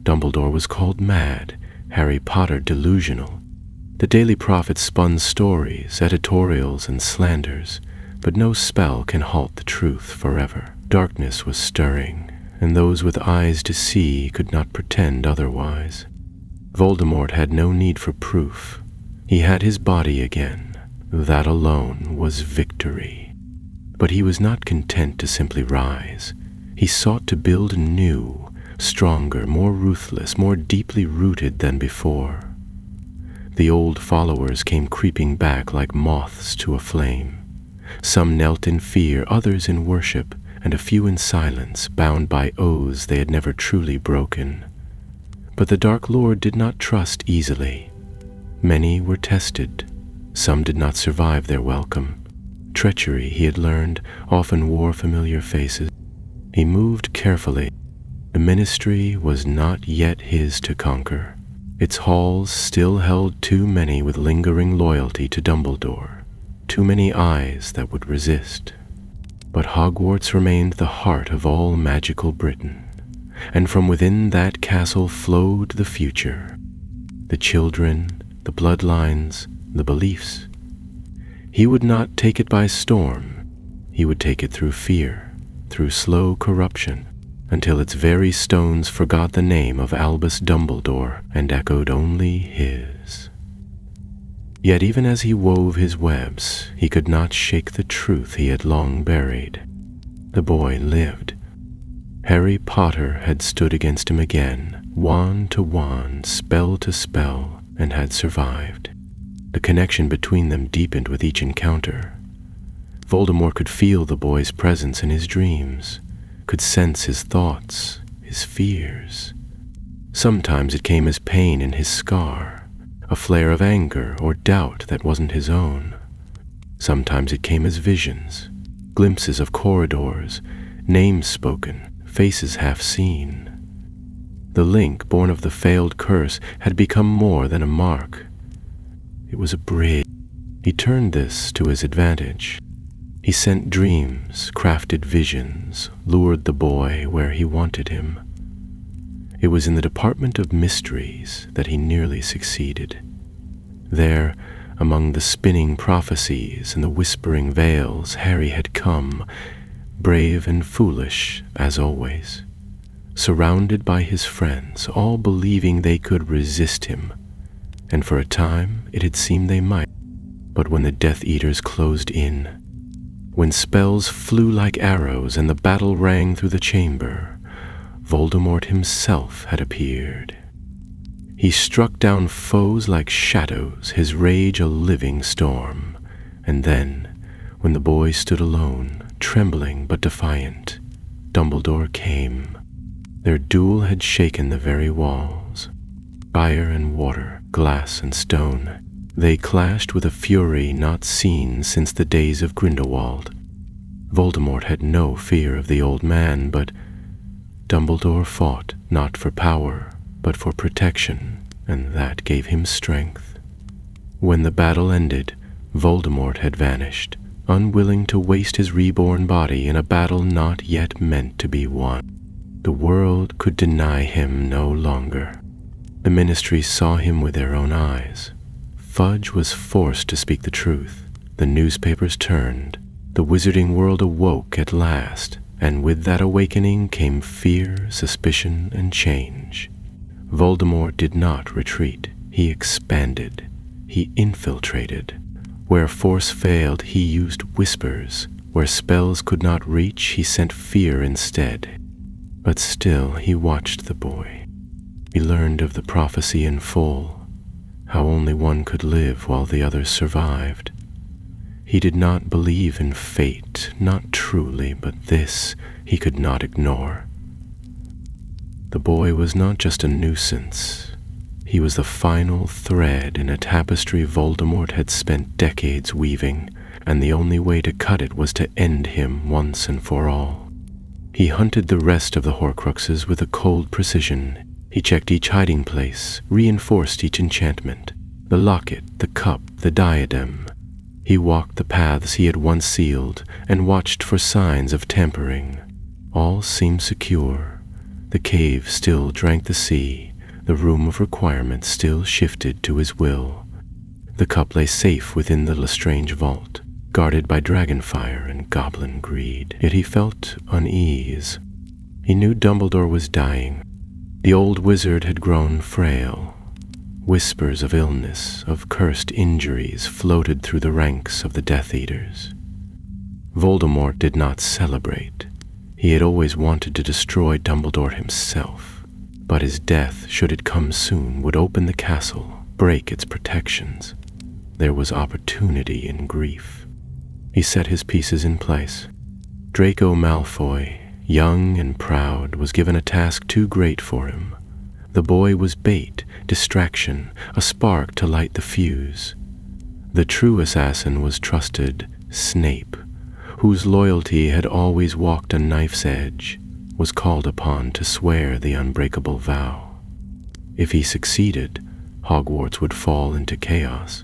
Dumbledore was called mad, Harry Potter delusional. The Daily Prophet spun stories, editorials, and slanders, but no spell can halt the truth forever. Darkness was stirring, and those with eyes to see could not pretend otherwise. Voldemort had no need for proof. He had his body again. That alone was victory. But he was not content to simply rise. He sought to build anew, stronger, more ruthless, more deeply rooted than before. The old followers came creeping back like moths to a flame. Some knelt in fear, others in worship, and a few in silence, bound by oaths they had never truly broken. But the Dark Lord did not trust easily. Many were tested. Some did not survive their welcome. Treachery, he had learned, often wore familiar faces. He moved carefully. The Ministry was not yet his to conquer. Its halls still held too many with lingering loyalty to Dumbledore, too many eyes that would resist. But Hogwarts remained the heart of all magical Britain, and from within that castle flowed the future, the children, the bloodlines, the beliefs. He would not take it by storm. He would take it through fear, through slow corruption, until its very stones forgot the name of Albus Dumbledore and echoed only his. Yet even as he wove his webs, he could not shake the truth he had long buried. The boy lived. Harry Potter had stood against him again, wand to wand, spell to spell, and had survived. The connection between them deepened with each encounter. Voldemort could feel the boy's presence in his dreams, could sense his thoughts, his fears. Sometimes it came as pain in his scar, a flare of anger or doubt that wasn't his own. Sometimes it came as visions, glimpses of corridors, names spoken, faces half seen. The link born of the failed curse had become more than a mark. It was a bridge. He turned this to his advantage. He sent dreams, crafted visions, lured the boy where he wanted him. It was in the Department of Mysteries that he nearly succeeded. There, among the spinning prophecies and the whispering veils, Harry had come, brave and foolish as always, surrounded by his friends, all believing they could resist him, and for a time it had seemed they might. But when the Death Eaters closed in, when spells flew like arrows and the battle rang through the chamber, Voldemort himself had appeared. He struck down foes like shadows, his rage a living storm. And then, when the boy stood alone, trembling but defiant, Dumbledore came. Their duel had shaken the very walls. Fire and water, glass and stone. They clashed with a fury not seen since the days of Grindelwald. Voldemort had no fear of the old man, but Dumbledore fought not for power, but for protection, and that gave him strength. When the battle ended, Voldemort had vanished, unwilling to waste his reborn body in a battle not yet meant to be won. The world could deny him no longer. The Ministry saw him with their own eyes. Fudge was forced to speak the truth. The newspapers turned. The wizarding world awoke at last, and with that awakening came fear, suspicion, and change. Voldemort did not retreat. He expanded. He infiltrated. Where force failed, he used whispers. Where spells could not reach, he sent fear instead. But still he watched the boy. He learned of the prophecy in full, how only one could live while the others survived. He did not believe in fate, not truly, but this he could not ignore. The boy was not just a nuisance. He was the final thread in a tapestry Voldemort had spent decades weaving, and the only way to cut it was to end him once and for all. He hunted the rest of the Horcruxes with a cold precision. He checked each hiding place, reinforced each enchantment, the locket, the cup, the diadem. He walked the paths he had once sealed and watched for signs of tampering. All seemed secure. The cave still drank the sea. The room of requirement still shifted to his will. The cup lay safe within the Lestrange vault, guarded by dragonfire and goblin greed. Yet he felt unease. He knew Dumbledore was dying. The old wizard had grown frail. Whispers of illness, of cursed injuries floated through the ranks of the Death Eaters. Voldemort did not celebrate. He had always wanted to destroy Dumbledore himself, but his death, should it come soon, would open the castle, break its protections. There was opportunity in grief. He set his pieces in place. Draco Malfoy, young and proud, was given a task too great for him. The boy was bait, distraction, a spark to light the fuse. The true assassin was trusted Snape, whose loyalty had always walked a knife's edge, was called upon to swear the unbreakable vow. If he succeeded, Hogwarts would fall into chaos.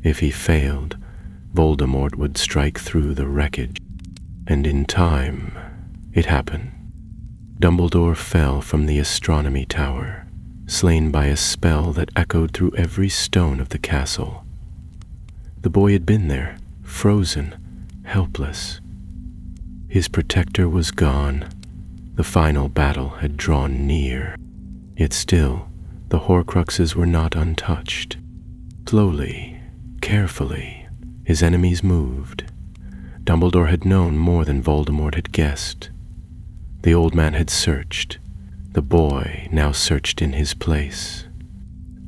If he failed, Voldemort would strike through the wreckage. And in time, it happened. Dumbledore fell from the astronomy tower, slain by a spell that echoed through every stone of the castle. The boy had been there, frozen, helpless. His protector was gone. The final battle had drawn near. Yet still, the Horcruxes were not untouched. Slowly, carefully, his enemies moved. Dumbledore had known more than Voldemort had guessed. The old man had searched. The boy now searched in his place.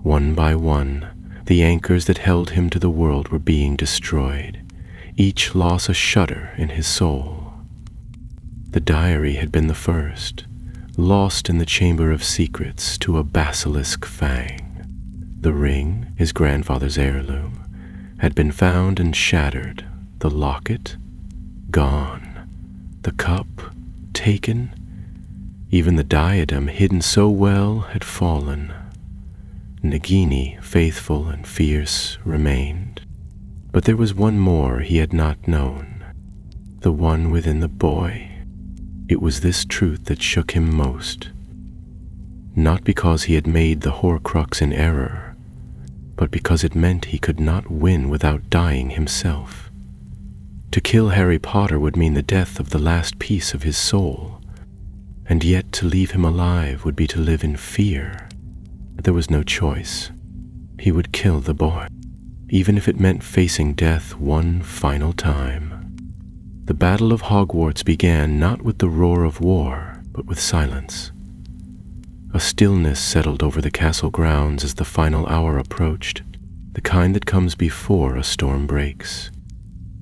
One by one, the anchors that held him to the world were being destroyed, each loss a shudder in his soul. The diary had been the first, lost in the Chamber of Secrets to a basilisk fang. The ring, his grandfather's heirloom, had been found and shattered. The locket, gone. The cup, taken. Even the diadem, hidden so well, had fallen. Nagini, faithful and fierce, remained. But there was one more he had not known, the one within the boy. It was this truth that shook him most. Not because he had made the Horcrux in error, but because it meant he could not win without dying himself. To kill Harry Potter would mean the death of the last piece of his soul, and yet to leave him alive would be to live in fear. But there was no choice. He would kill the boy, even if it meant facing death one final time. The Battle of Hogwarts began not with the roar of war, but with silence. A stillness settled over the castle grounds as the final hour approached, the kind that comes before a storm breaks.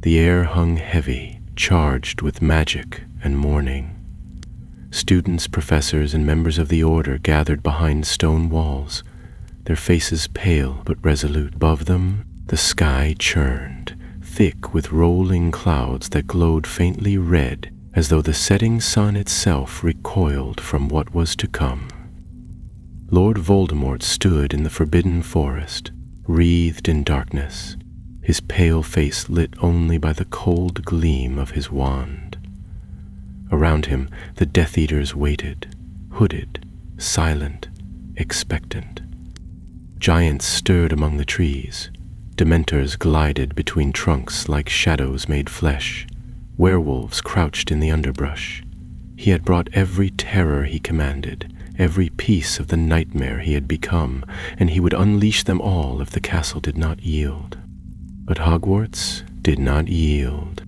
The air hung heavy, charged with magic and mourning. Students, professors, and members of the Order gathered behind stone walls, their faces pale but resolute. Above them, the sky churned, thick with rolling clouds that glowed faintly red as though the setting sun itself recoiled from what was to come. Lord Voldemort stood in the forbidden forest, wreathed in darkness, his pale face lit only by the cold gleam of his wand. Around him, the Death Eaters waited, hooded, silent, expectant. Giants stirred among the trees. Dementors glided between trunks like shadows made flesh. Werewolves crouched in the underbrush. He had brought every terror he commanded, every piece of the nightmare he had become, and he would unleash them all if the castle did not yield. But Hogwarts did not yield.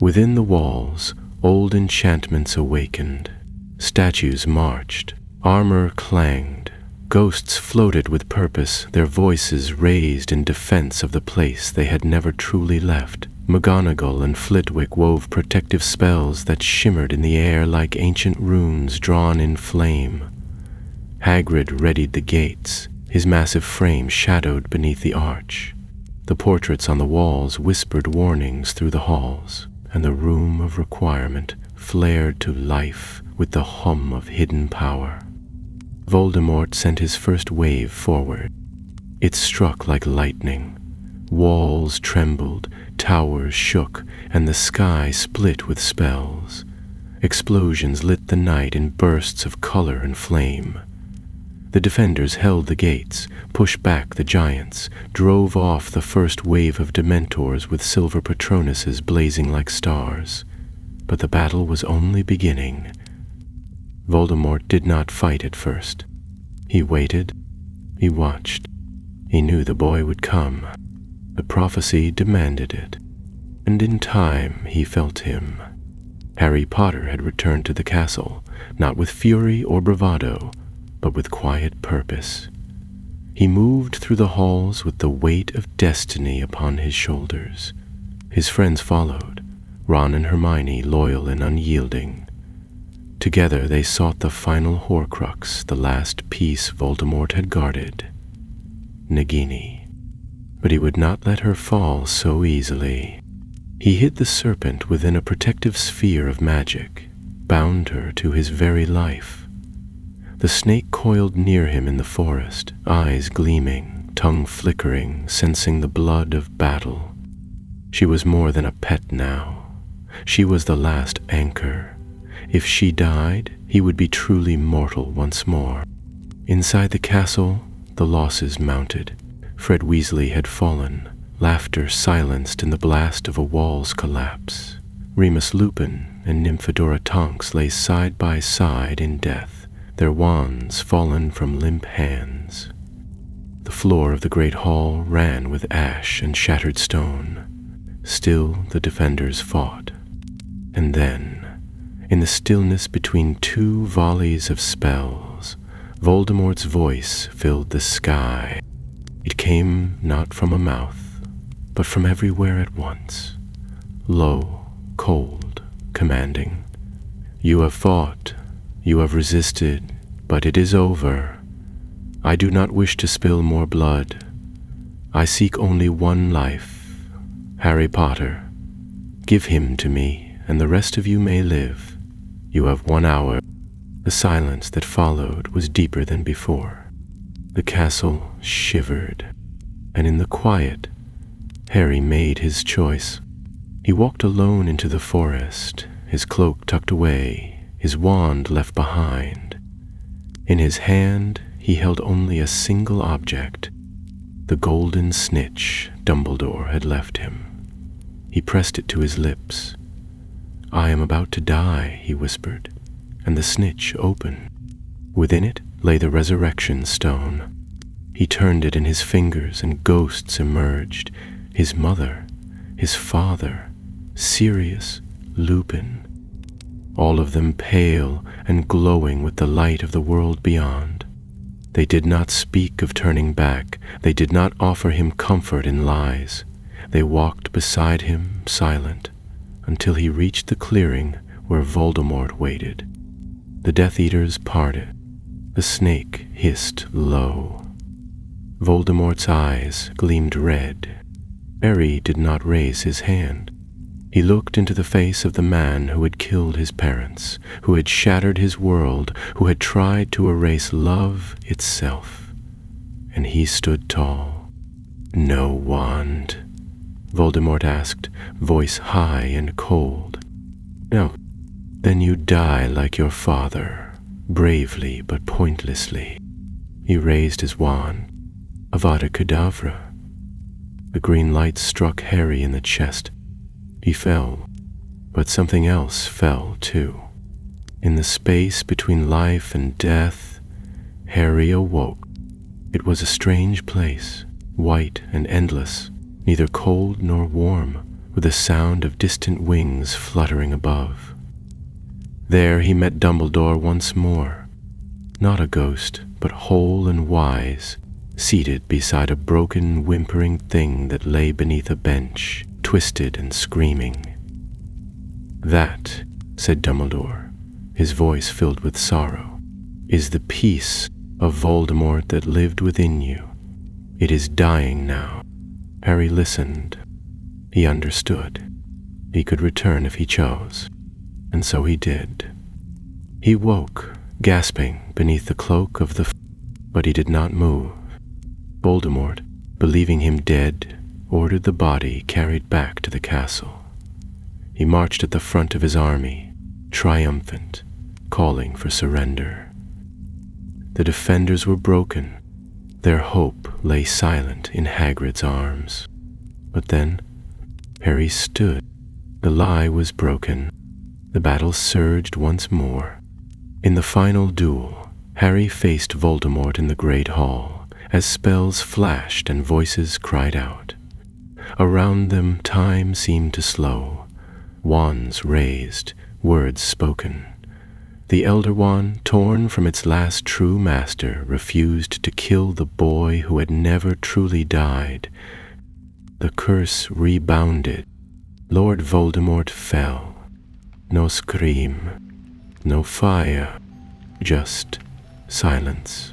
Within the walls, old enchantments awakened. Statues marched, armor clanged, ghosts floated with purpose, their voices raised in defense of the place they had never truly left. McGonagall and Flitwick wove protective spells that shimmered in the air like ancient runes drawn in flame. Hagrid readied the gates, his massive frame shadowed beneath the arch. The portraits on the walls whispered warnings through the halls, and the room of requirement flared to life with the hum of hidden power. Voldemort sent his first wave forward. It struck like lightning. Walls trembled, towers shook, and the sky split with spells. Explosions lit the night in bursts of color and flame. The defenders held the gates, pushed back the giants, drove off the first wave of Dementors with silver Patronuses blazing like stars. But the battle was only beginning. Voldemort did not fight at first. He waited. He watched. He knew the boy would come. The prophecy demanded it. And in time he felt him. Harry Potter had returned to the castle, not with fury or bravado, but with quiet purpose. He moved through the halls with the weight of destiny upon his shoulders. His friends followed, Ron and Hermione loyal and unyielding. Together they sought the final Horcrux, the last piece Voldemort had guarded, Nagini. But he would not let her fall so easily. He hid the serpent within a protective sphere of magic, bound her to his very life. The snake coiled near him in the forest, eyes gleaming, tongue flickering, sensing the blood of battle. She was more than a pet now. She was the last anchor. If she died, he would be truly mortal once more. Inside the castle, the losses mounted. Fred Weasley had fallen, laughter silenced in the blast of a wall's collapse. Remus Lupin and Nymphadora Tonks lay side by side in death, their wands fallen from limp hands. The floor of the great hall ran with ash and shattered stone. Still the defenders fought. And then, in the stillness between two volleys of spells, Voldemort's voice filled the sky. It came not from a mouth, but from everywhere at once. Low, cold, commanding. You have fought, you have resisted, but it is over. I do not wish to spill more blood. I seek only one life. Harry Potter, give him to me, and the rest of you may live. You have 1 hour. The silence that followed was deeper than before. The castle shivered, and in the quiet, Harry made his choice. He walked alone into the forest, his cloak tucked away, his wand left behind. In his hand, he held only a single object, the golden snitch Dumbledore had left him. He pressed it to his lips. I am about to die, he whispered, and the snitch opened. Within it lay the resurrection stone. He turned it in his fingers and ghosts emerged. His mother, his father, Sirius, Lupin. All of them pale and glowing with the light of the world beyond. They did not speak of turning back. They did not offer him comfort in lies. They walked beside him, silent, until he reached the clearing where Voldemort waited. The Death Eaters parted. The snake hissed low. Voldemort's eyes gleamed red. Harry did not raise his hand. He looked into the face of the man who had killed his parents, who had shattered his world, who had tried to erase love itself. And he stood tall. "No wand?" Voldemort asked, voice high and cold. "No. Then you die like your father, bravely but pointlessly." He raised his wand. Avada Kedavra. The green light struck Harry in the chest. He fell, but something else fell too. In the space between life and death, Harry awoke. It was a strange place, white and endless, neither cold nor warm, with the sound of distant wings fluttering above. There he met Dumbledore once more, not a ghost, but whole and wise, seated beside a broken, whimpering thing that lay beneath a bench, twisted and screaming. "That," said Dumbledore, his voice filled with sorrow, "is the peace of Voldemort that lived within you. It is dying now." Harry listened. He understood. He could return if he chose, and so he did. He woke, gasping beneath the cloak of but he did not move. Voldemort, believing him dead, ordered the body carried back to the castle. He marched at the front of his army, triumphant, calling for surrender. The defenders were broken. Their hope lay silent in Hagrid's arms. But then, Harry stood. The lie was broken. The battle surged once more. In the final duel, Harry faced Voldemort in the Great Hall, as spells flashed and voices cried out. Around them time seemed to slow, wands raised, words spoken. The Elder Wand, torn from its last true master, refused to kill the boy who had never truly died. The curse rebounded. Lord Voldemort fell. No scream, no fire, just silence.